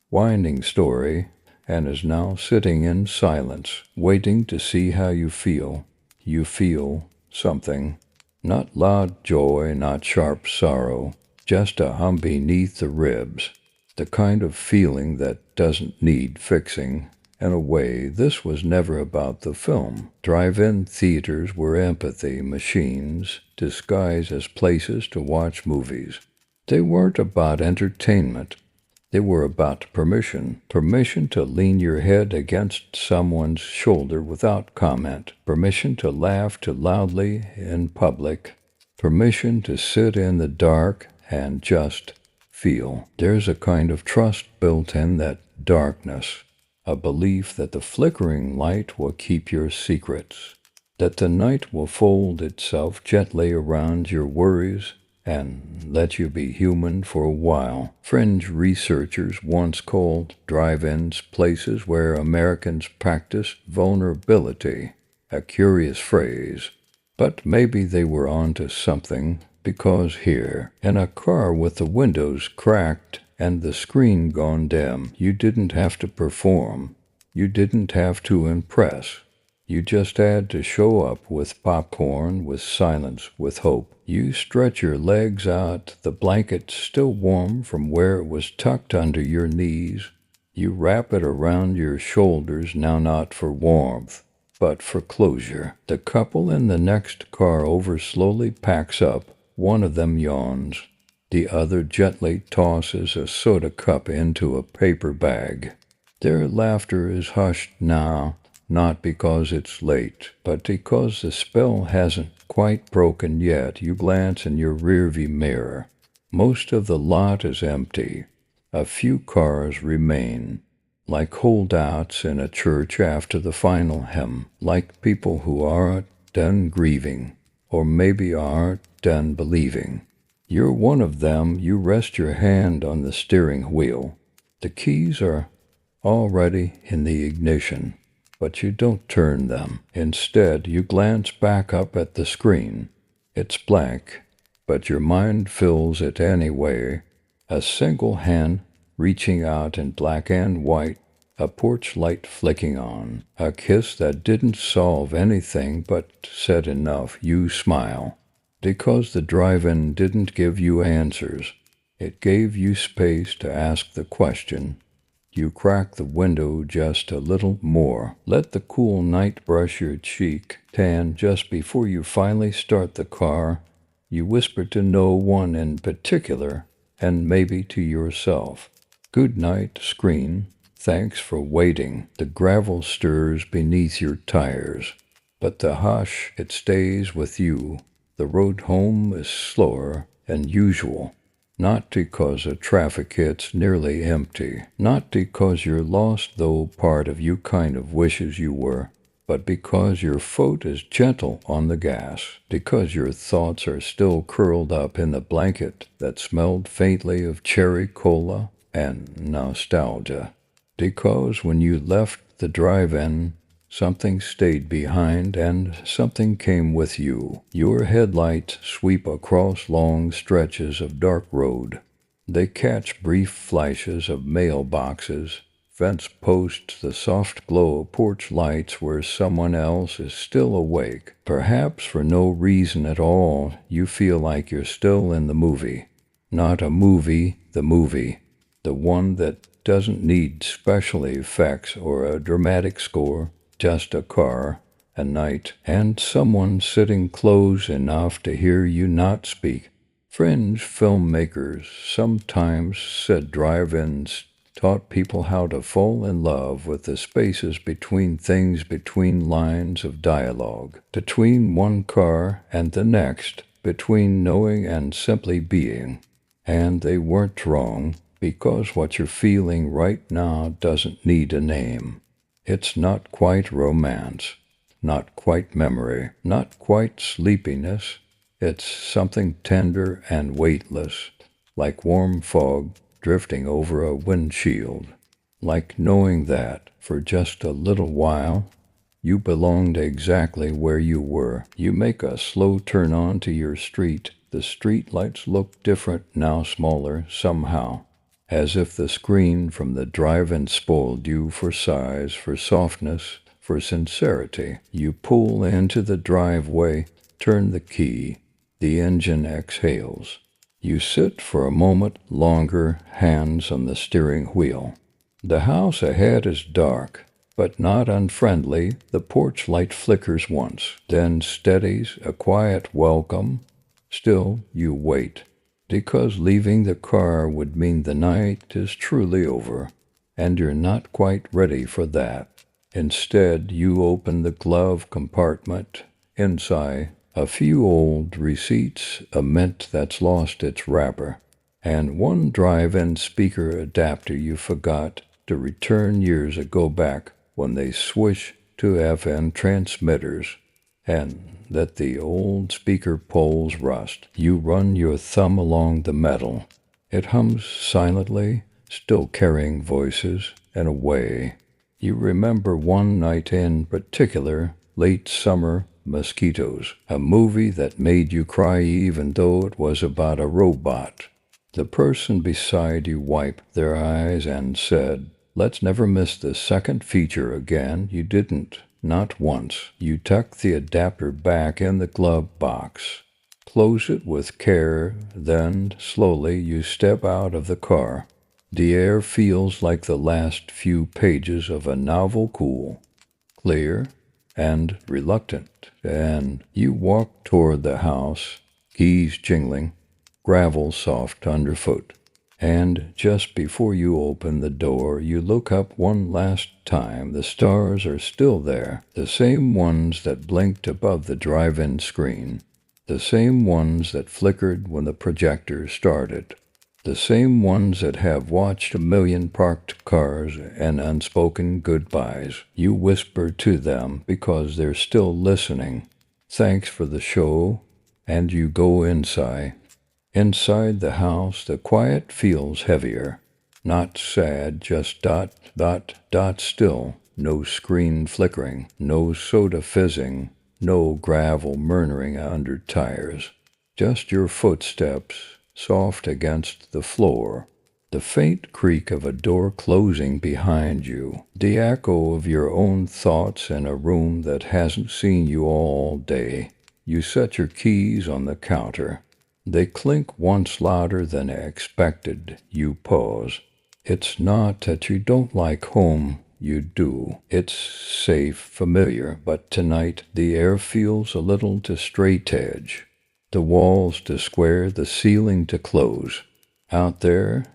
winding story and is now sitting in silence, waiting to see how you feel. You feel something. Not loud joy, not sharp sorrow, just a hum beneath the ribs. The kind of feeling that doesn't need fixing. In a way, this was never about the film. Drive-in theaters were empathy machines disguised as places to watch movies. They weren't about entertainment. They were about permission. Permission to lean your head against someone's shoulder without comment. Permission to laugh too loudly in public. Permission to sit in the dark and just feel. There's a kind of trust built in that darkness. A belief that the flickering light will keep your secrets. That the night will fold itself gently around your worries and let you be human for a while. Fringe researchers once called drive-ins places where Americans practice vulnerability, a curious phrase. But maybe they were onto something, because here, in a car with the windows cracked and the screen gone dim, you didn't have to perform. You didn't have to impress. You just had to show up with popcorn, with silence, with hope. You stretch your legs out, the blanket still warm from where it was tucked under your knees. You wrap it around your shoulders, now not for warmth, but for closure. The couple in the next car over slowly packs up. One of them yawns. The other gently tosses a soda cup into a paper bag. Their laughter is hushed now. Not because it's late, but because the spell hasn't quite broken yet. You glance in your rearview mirror. Most of the lot is empty. A few cars remain, like holdouts in a church after the final hymn, like people who aren't done grieving, or maybe aren't done believing. You're one of them. You rest your hand on the steering wheel. The keys are already in the ignition. But you don't turn them. Instead, you glance back up at the screen. It's blank, but your mind fills it anyway. A single hand reaching out in black and white, a porch light flicking on, a kiss that didn't solve anything but said enough. You smile, because the drive-in didn't give you answers. It gave you space to ask the question. You crack the window just a little more. Let the cool night brush your cheek, tan just before you finally start the car. You whisper to no one in particular, and maybe to yourself. Good night, screen. Thanks for waiting. The gravel stirs beneath your tires. But the hush, it stays with you. The road home is slower than usual. Not because a traffic hit's nearly empty, not because you're lost though part of you kind of wishes you were, but because your foot is gentle on the gas, because your thoughts are still curled up in the blanket that smelled faintly of cherry cola and nostalgia, because when you left the drive-in, something stayed behind and something came with you. Your headlights sweep across long stretches of dark road. They catch brief flashes of mailboxes, fence posts, the soft glow of porch lights where someone else is still awake. Perhaps for no reason at all, you feel like you're still in the movie. Not a movie, the movie. The one that doesn't need special effects or a dramatic score. just a car, a night, and someone sitting close enough to hear you not speak. Fringe filmmakers sometimes said drive-ins taught people how to fall in love with the spaces between things, between lines of dialogue, between one car and the next, between knowing and simply being. And they weren't wrong, because what you're feeling right now doesn't need a name. It's not quite romance, not quite memory, not quite sleepiness. It's something tender and weightless, like warm fog drifting over a windshield, like knowing that, for just a little while, you belonged exactly where you were. You make a slow turn onto your street. The street lights look different now, smaller somehow, as if the screen from the drive-in spoiled you for size, for softness, for sincerity. You pull into the driveway, turn the key, the engine exhales. You sit for a moment longer, hands on the steering wheel. The house ahead is dark, but not unfriendly. The porch light flickers once, then steadies, a quiet welcome. Still, you wait, because leaving the car would mean the night is truly over, and you're not quite ready for that. Instead, you open the glove compartment. Inside, a few old receipts, a mint that's lost its wrapper, and one drive-in speaker adapter you forgot to return years ago, back when they swish to FM transmitters, and that the old speaker poles rust. You run your thumb along the metal. It hums silently, still carrying voices, in a way. You remember one night in particular, late summer, Mosquitoes, a movie that made you cry even though it was about a robot. The person beside you wiped their eyes and said, "Let's never miss the second feature again." You didn't, not once. You tucked the adapter back in the glove box. Close it with care, then slowly you step out of the car. The air feels like the last few pages of a novel, cool, clear, and reluctant, and you walk toward the house, keys jingling, gravel soft underfoot. And just before you open the door, you look up one last time. The stars are still there, the same ones that blinked above the drive-in screen, the same ones that flickered when the projector started, the same ones that have watched a million parked cars and unspoken goodbyes. You whisper to them because they're still listening. Thanks for the show, and you go inside. Inside the house, the quiet feels heavier. Not sad, just dot, dot, dot still. No screen flickering, no soda fizzing, no gravel murmuring under tires. Just your footsteps, soft against the floor, the faint creak of a door closing behind you, the echo of your own thoughts in a room that hasn't seen you all day. You set your keys on the counter. They clink once louder than expected. You pause. It's not that you don't like home. You do. It's safe, familiar, but tonight the air feels a little to straight edge. The walls to square, the ceiling to close. Out there,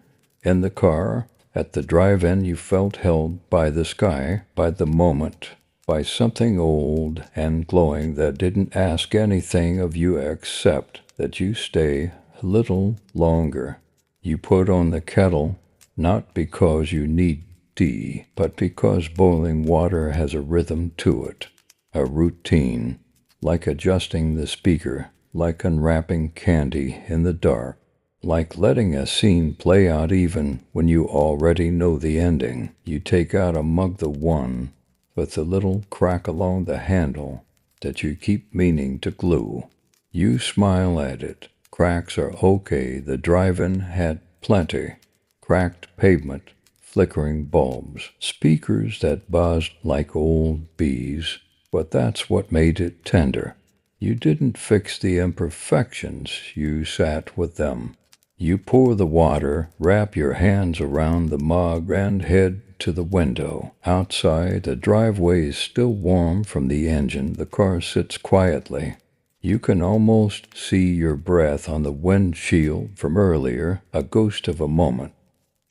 in the car, at the drive-in, you felt held by the sky, by the moment, by something old and glowing that didn't ask anything of you except that you stay a little longer. You put on the kettle, not because you need tea, but because boiling water has a rhythm to it, a routine, like adjusting the speaker, like unwrapping candy in the dark, like letting a scene play out even when you already know the ending. You take out a mug, the one with the little crack along the handle that you keep meaning to glue. You smile at it. Cracks are okay. The drive-in had plenty. Cracked pavement, flickering bulbs, speakers that buzzed like old bees, but that's what made it tender. You didn't fix the imperfections, you sat with them. You pour the water, wrap your hands around the mug, and head to the window. Outside, the driveway is still warm from the engine. The car sits quietly. You can almost see your breath on the windshield from earlier, a ghost of a moment,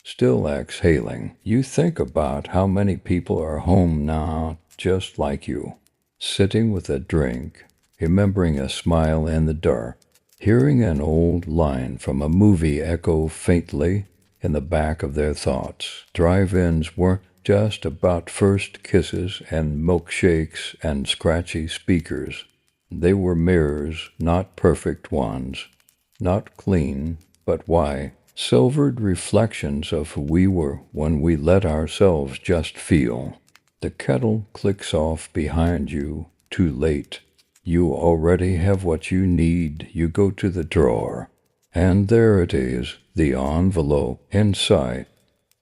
still exhaling. You think about how many people are home now just like you, sitting with a drink, remembering a smile in the dark, hearing an old line from a movie echo faintly in the back of their thoughts. Drive-ins weren't just about first kisses and milkshakes and scratchy speakers. They were mirrors, not perfect ones, not clean, but why? Silvered reflections of who we were when we let ourselves just feel. The kettle clicks off behind you, too late. You already have what you need. You go to the drawer, and there it is, the envelope. Inside,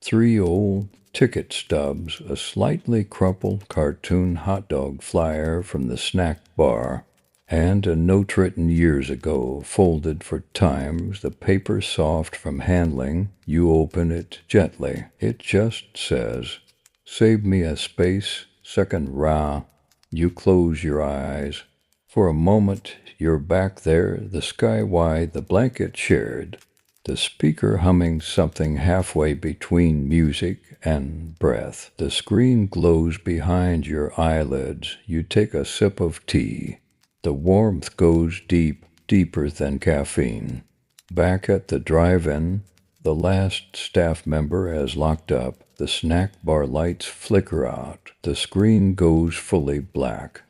3 old ticket stubs, a slightly crumpled cartoon hot dog flyer from the snack bar, and a note written years ago, folded for times, the paper soft from handling. You open it gently. It just says, "Save me a space, second ra." You close your eyes. For a moment, you're back there, the sky wide, the blanket shared, the speaker humming something halfway between music and breath. The screen glows behind your eyelids. You take a sip of tea. The warmth goes deep, deeper than caffeine. Back at the drive-in, the last staff member has locked up. The snack bar lights flicker out. The screen goes fully black.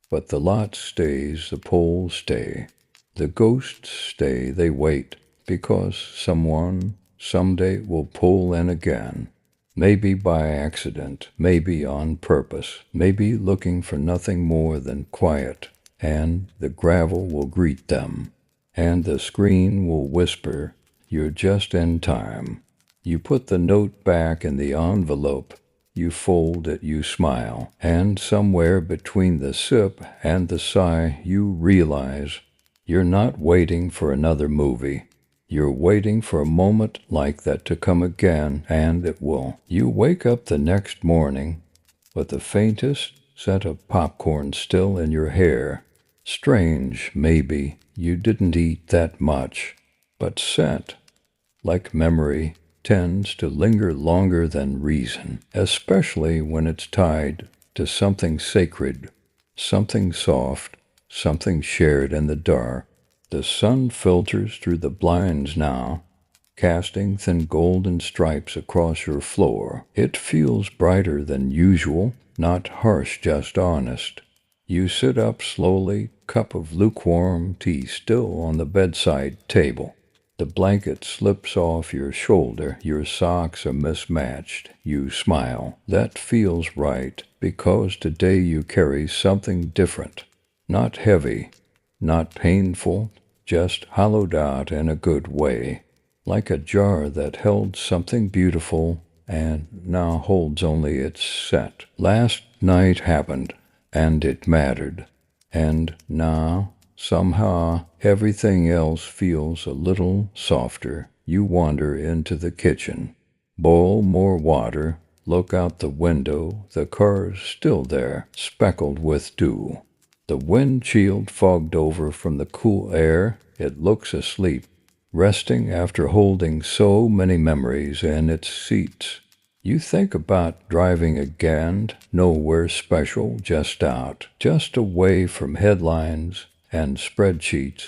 But the lot stays, the poles stay. The ghosts stay, they wait, because someone someday will pull in again. Maybe by accident, maybe on purpose, maybe looking for nothing more than quiet. And the gravel will greet them, and the screen will whisper, "You're just in time." You put the note back in the envelope. You fold it, you smile, and somewhere between the sip and the sigh, you realize you're not waiting for another movie. You're waiting for a moment like that to come again, and it will. You wake up the next morning with the faintest scent of popcorn still in your hair. Strange, maybe, you didn't eat that much, but scent, like memory, tends to linger longer than reason, especially when it's tied to something sacred, something soft, something shared in the dark. The sun filters through the blinds now, casting thin golden stripes across your floor. It feels brighter than usual, not harsh, just honest. You sit up slowly, cup of lukewarm tea still on the bedside table. The blanket slips off your shoulder, your socks are mismatched. You smile. That feels right, because today you carry something different. Not heavy, not painful, just hollowed out in a good way. Like a jar that held something beautiful and now holds only its scent. Last night happened, and it mattered. And now, somehow, everything else feels a little softer. You wander into the kitchen. Boil more water. Look out the window. The car's still there, speckled with dew. The windshield fogged over from the cool air. It looks asleep, resting after holding so many memories in its seats. You think about driving again, nowhere special, just out, just away from headlines and spreadsheets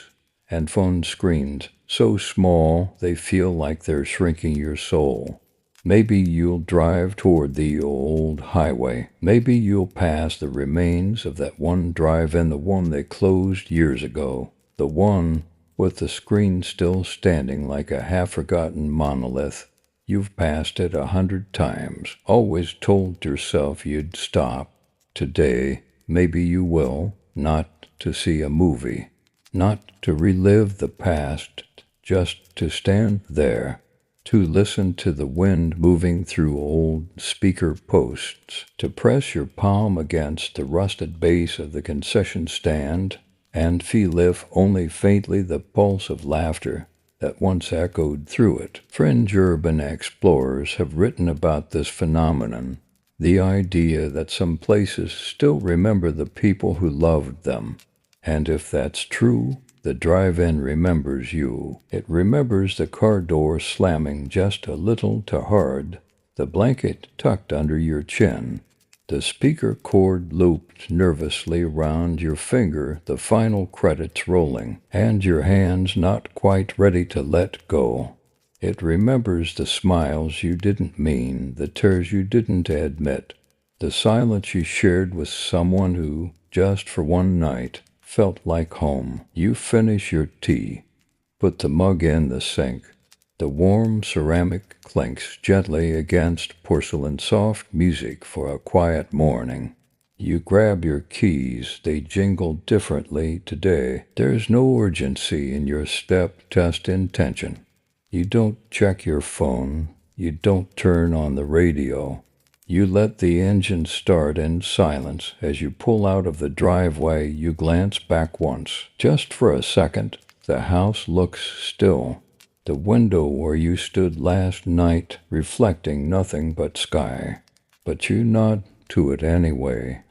and phone screens, so small they feel like they're shrinking your soul. Maybe you'll drive toward the old highway. Maybe you'll pass the remains of that one drive-in, the one they closed years ago, the one with the screen still standing like a half-forgotten monolith. You've passed it 100 times, always told yourself you'd stop. Today, maybe you will, not to see a movie, not to relive the past, just to stand there, to listen to the wind moving through old speaker posts, to press your palm against the rusted base of the concession stand and feel, if only faintly, the pulse of laughter that once echoed through it. Fringe urban explorers have written about this phenomenon, the idea that some places still remember the people who loved them. And if that's true, the drive-in remembers you. It remembers the car door slamming just a little too hard, the blanket tucked under your chin, the speaker cord looped nervously around your finger, the final credits rolling, and your hands not quite ready to let go. It remembers the smiles you didn't mean, the tears you didn't admit, the silence you shared with someone who, just for one night, felt like home. You finish your tea, put the mug in the sink. The warm ceramic clinks gently against porcelain, soft music for a quiet morning. You grab your keys, they jingle differently today. There's no urgency in your step, just intention. You don't check your phone, you don't turn on the radio. You let the engine start in silence. As you pull out of the driveway, you glance back once. Just for a second, the house looks still. The window where you stood last night, reflecting nothing but sky. But you nod to it anyway,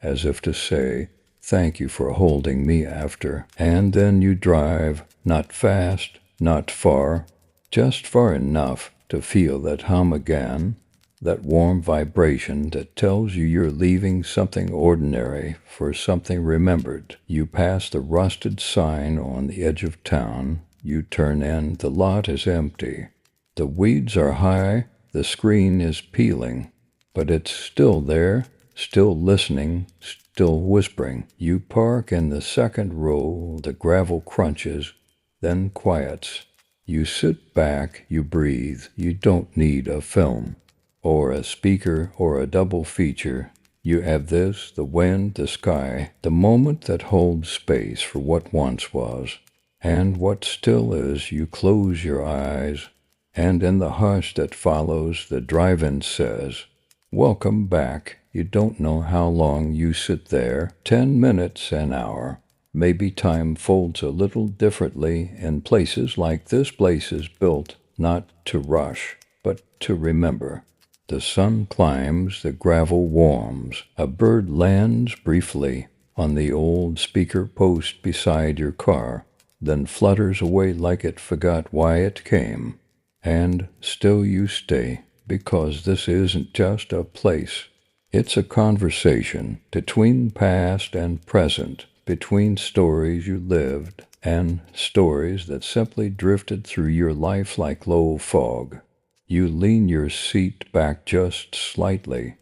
as if to say, "Thank you for holding me after." And then you drive, not fast, not far, just far enough to feel that hum again, that warm vibration that tells you you're leaving something ordinary for something remembered. You pass the rusted sign on the edge of town. You turn in, the lot is empty. The weeds are high, the screen is peeling, but it's still there, still listening, still whispering. You park in the second row, the gravel crunches, then quiets. You sit back, you breathe. You don't need a film, or a speaker, or a double feature. You have this, the wind, the sky, the moment that holds space for what once was. And what still is. You close your eyes, and in the hush that follows, the drive-in says, "Welcome back." You don't know how long you sit there, 10 minutes, an hour. Maybe time folds a little differently in places like this place is built, not to rush, but to remember. The sun climbs, the gravel warms, a bird lands briefly on the old speaker post beside your car, then flutters away like it forgot why it came. And still you stay, because this isn't just a place. It's a conversation between past and present, between stories you lived and stories that simply drifted through your life like low fog. You lean your seat back just slightly,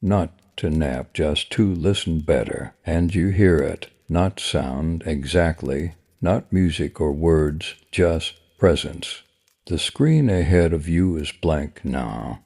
not to nap, just to listen better, and you hear it, not sound exactly, not music or words, just presence. The screen ahead of you is blank now,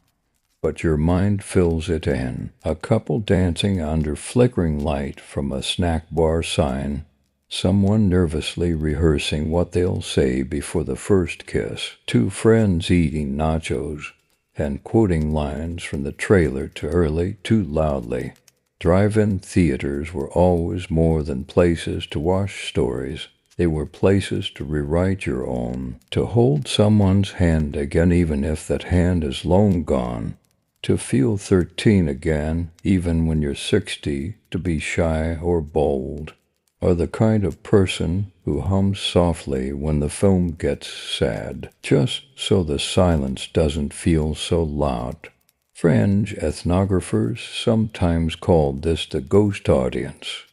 but your mind fills it in. A couple dancing under flickering light from a snack bar sign, someone nervously rehearsing what they'll say before the first kiss, two friends eating nachos and quoting lines from the trailer too early, too loudly. Drive-in theaters were always more than places to watch stories. They were places to rewrite your own, to hold someone's hand again even if that hand is long gone, to feel 13 again even when you're 60, to be shy or bold, or the kind of person who hums softly when the film gets sad, just so the silence doesn't feel so loud. Fringe ethnographers sometimes called this the ghost audience.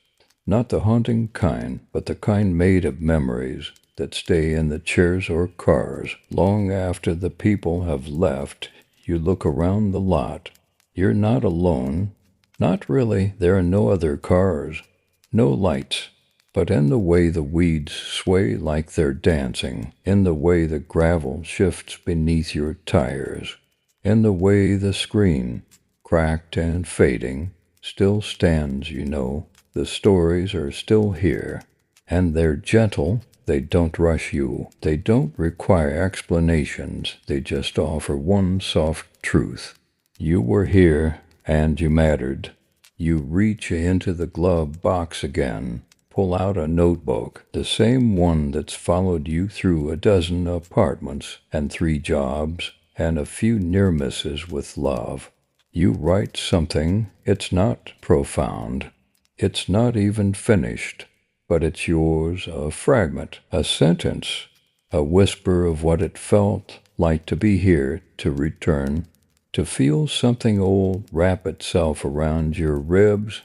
Not the haunting kind, but the kind made of memories that stay in the chairs or cars. Long after the people have left, you look around the lot. You're not alone. Not really. There are no other cars, no lights. But in the way the weeds sway like they're dancing, in the way the gravel shifts beneath your tires, in the way the screen, cracked and fading, still stands, you know. The stories are still here, and they're gentle. They don't rush you. They don't require explanations. They just offer one soft truth. You were here, and you mattered. You reach into the glove box again, pull out a notebook, the same one that's followed you through a dozen apartments and 3 jobs and a few near misses with love. You write something. It's not profound. It's not even finished, but it's yours, a fragment, a sentence, a whisper of what it felt like to be here, to return, to feel something old wrap itself around your ribs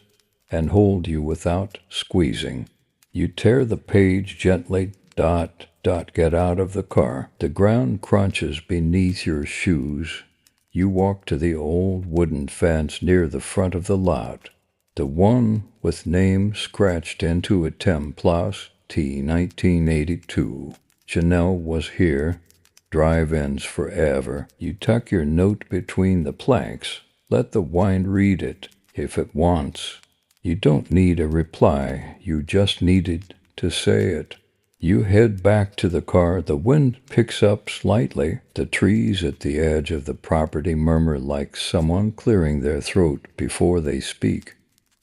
and hold you without squeezing. You tear the page gently, get out of the car. The ground crunches beneath your shoes. You walk to the old wooden fence near the front of the lot, the one with name scratched into it, Templars T 1982. Chanel was here. Drive-ins forever. You tuck your note between the planks. Let the wind read it if it wants. You don't need a reply. You just needed to say it. You head back to the car. The wind picks up slightly. The trees at the edge of the property murmur like someone clearing their throat before they speak.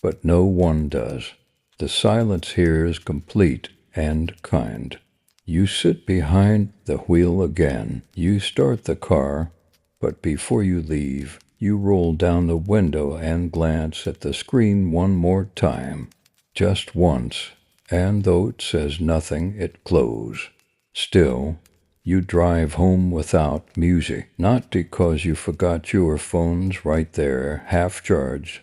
But no one does. The silence here is complete and kind. You sit behind the wheel again. You start the car, but before you leave, you roll down the window and glance at the screen one more time. Just once, and though it says nothing, it glows. Still, you drive home without music, not because you forgot your phone's right there, half charged,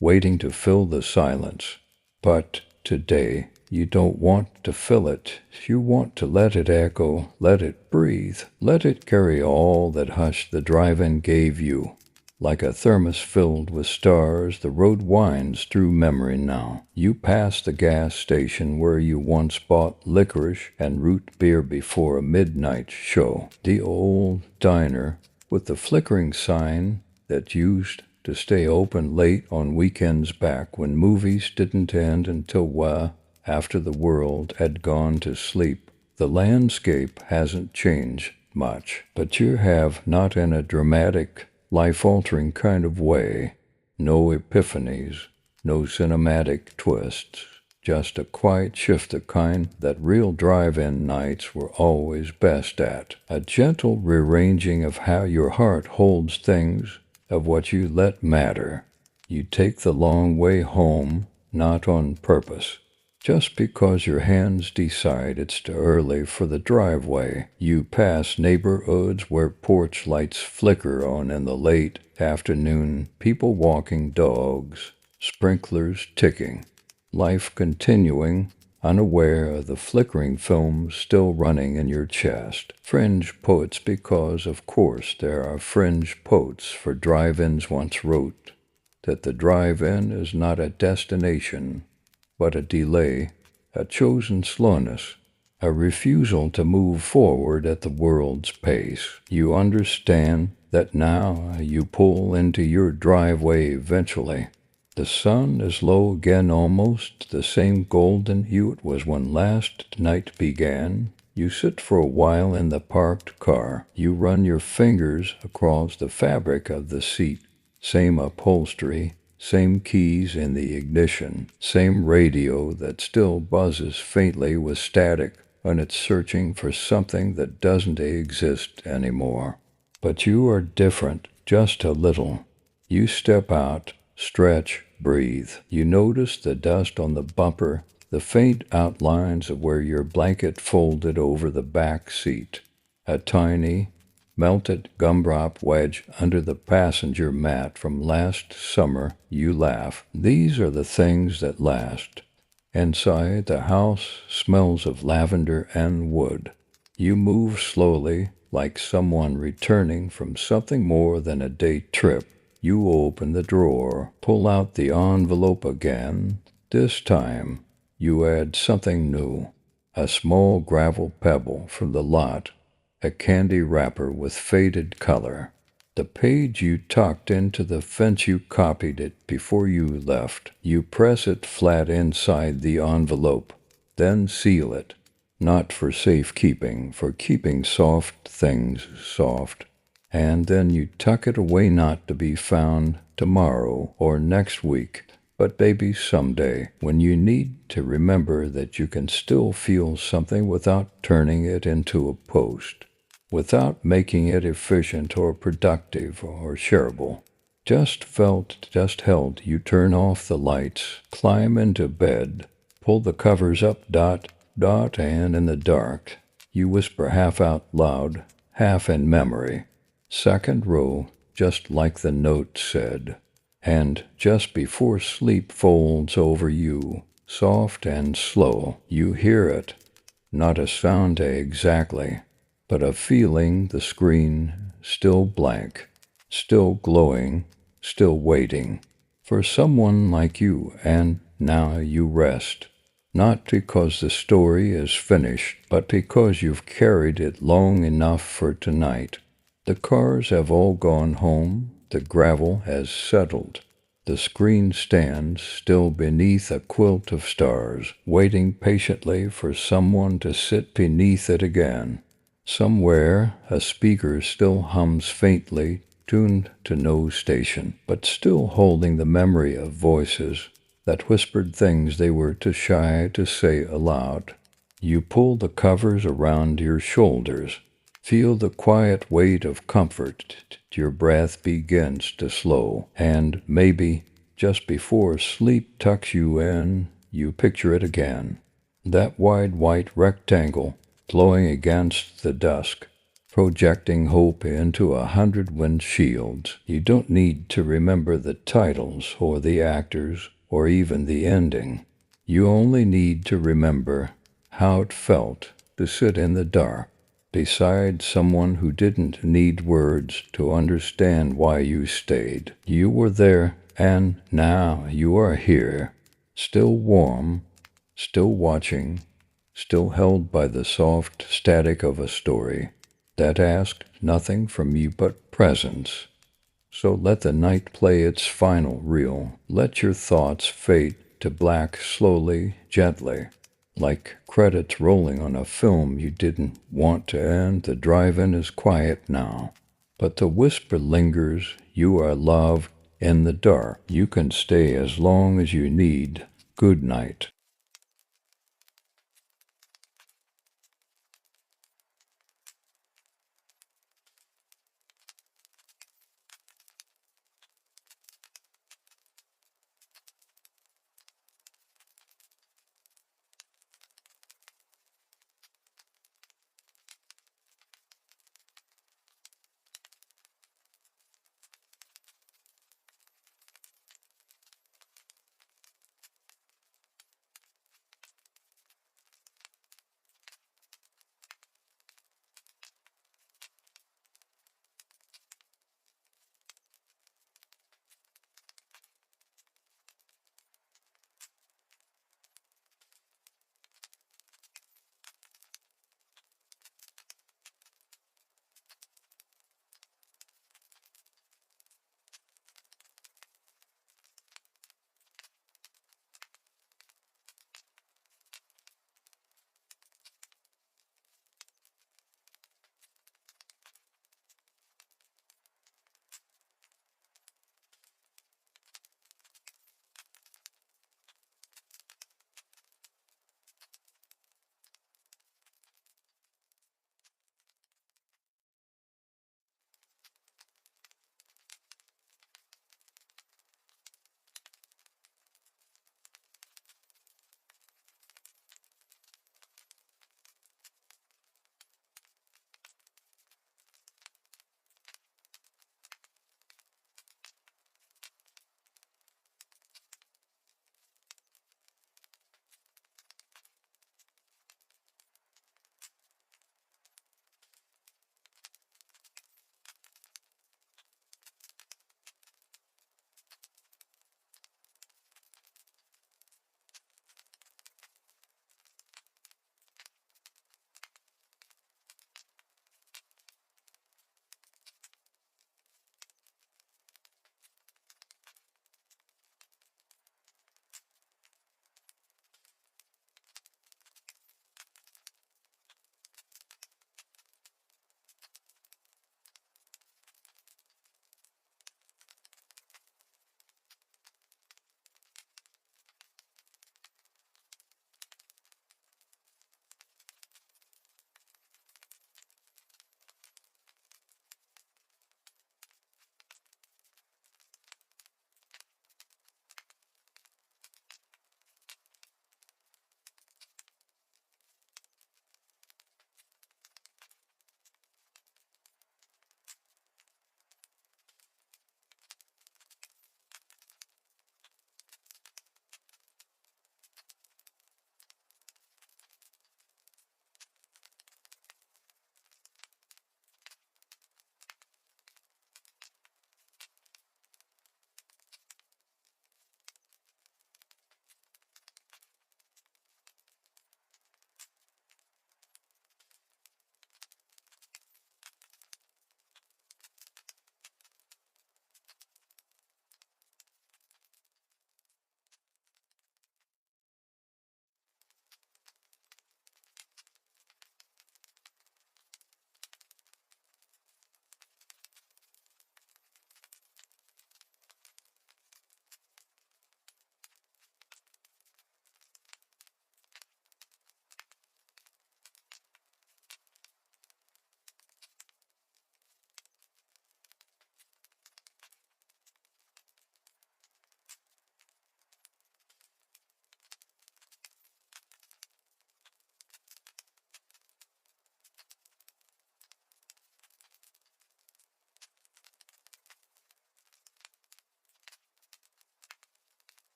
waiting to fill the silence, but today, you don't want to fill it. You want to let it echo, let it breathe, let it carry all that hush the drive-in gave you. Like a thermos filled with stars, the road winds through memory now. You pass the gas station where you once bought licorice and root beer before a midnight show. The old diner with the flickering sign that used to stay open late on weekends back when movies didn't end until after the world had gone to sleep. The landscape hasn't changed much, but you have, not in a dramatic, life-altering kind of way. No epiphanies, no cinematic twists, just a quiet shift, the kind that real drive-in nights were always best at. A gentle rearranging of how your heart holds things, of what you let matter. You take the long way home, not on purpose. Just because your hands decide it's too early for the driveway. You pass neighborhoods where porch lights flicker on in the late afternoon, people walking dogs, sprinklers ticking, life continuing, unaware of the flickering film still running in your chest. Fringe poets, because of course there are fringe poets, for drive-ins once wrote that the drive-in is not a destination, but a delay, a chosen slowness, a refusal to move forward at the world's pace. You understand that now you pull into your driveway eventually. The sun is low again, almost the same golden hue it was when last night began. You sit for a while in the parked car. You run your fingers across the fabric of the seat. Same upholstery, same keys in the ignition, same radio that still buzzes faintly with static when it's searching for something that doesn't exist anymore. But you are different, just a little. You step out, stretch, breathe. You notice the dust on the bumper, the faint outlines of where your blanket folded over the back seat. A tiny, melted gumdrop wedge under the passenger mat from last summer. You laugh. These are the things that last. Inside, the house smells of lavender and wood. You move slowly, like someone returning from something more than a day trip. You open the drawer, pull out the envelope again. This time, you add something new. A small gravel pebble from the lot, a candy wrapper with faded color. The page you tucked into the fence, you copied it before you left. You press it flat inside the envelope, then seal it. Not for safekeeping, for keeping soft things soft. And then you tuck it away, not to be found tomorrow or next week. but maybe someday, when you need to remember that you can still feel something without turning it into a post, without making it efficient or productive or shareable. Just held, you turn off the lights, climb into bed, pull the covers up, and in the dark, you whisper half out loud, half in memory. Second row, just like the note said. And just before sleep folds over you, soft and slow, you hear it. Not a sound exactly, but a feeling, the screen, still blank, still glowing, still waiting for someone like you, and now you rest. Not because the story is finished, but because you've carried it long enough for tonight. The cars have all gone home, the gravel has settled. The screen stands still beneath a quilt of stars, waiting patiently for someone to sit beneath it again. Somewhere a speaker still hums faintly, tuned to no station, but still holding the memory of voices that whispered things they were too shy to say aloud. You pull the covers around your shoulders. Feel the quiet weight of comfort. Your breath begins to slow, and maybe just before sleep tucks you in, you picture it again. That wide white rectangle glowing against the dusk, projecting hope into 100 windshields. You don't need to remember the titles or the actors or even the ending. You only need to remember how it felt to sit in the dark beside someone who didn't need words to understand why you stayed. You were there, and now you are here, still warm, still watching, still held by the soft static of a story that asked nothing from you but presence. So let the night play its final reel. Let your thoughts fade to black slowly, gently, like credits rolling on a film you didn't want to end. The drive-in is quiet now, but the whisper lingers. You are loved in the dark. You can stay as long as you need. Good night.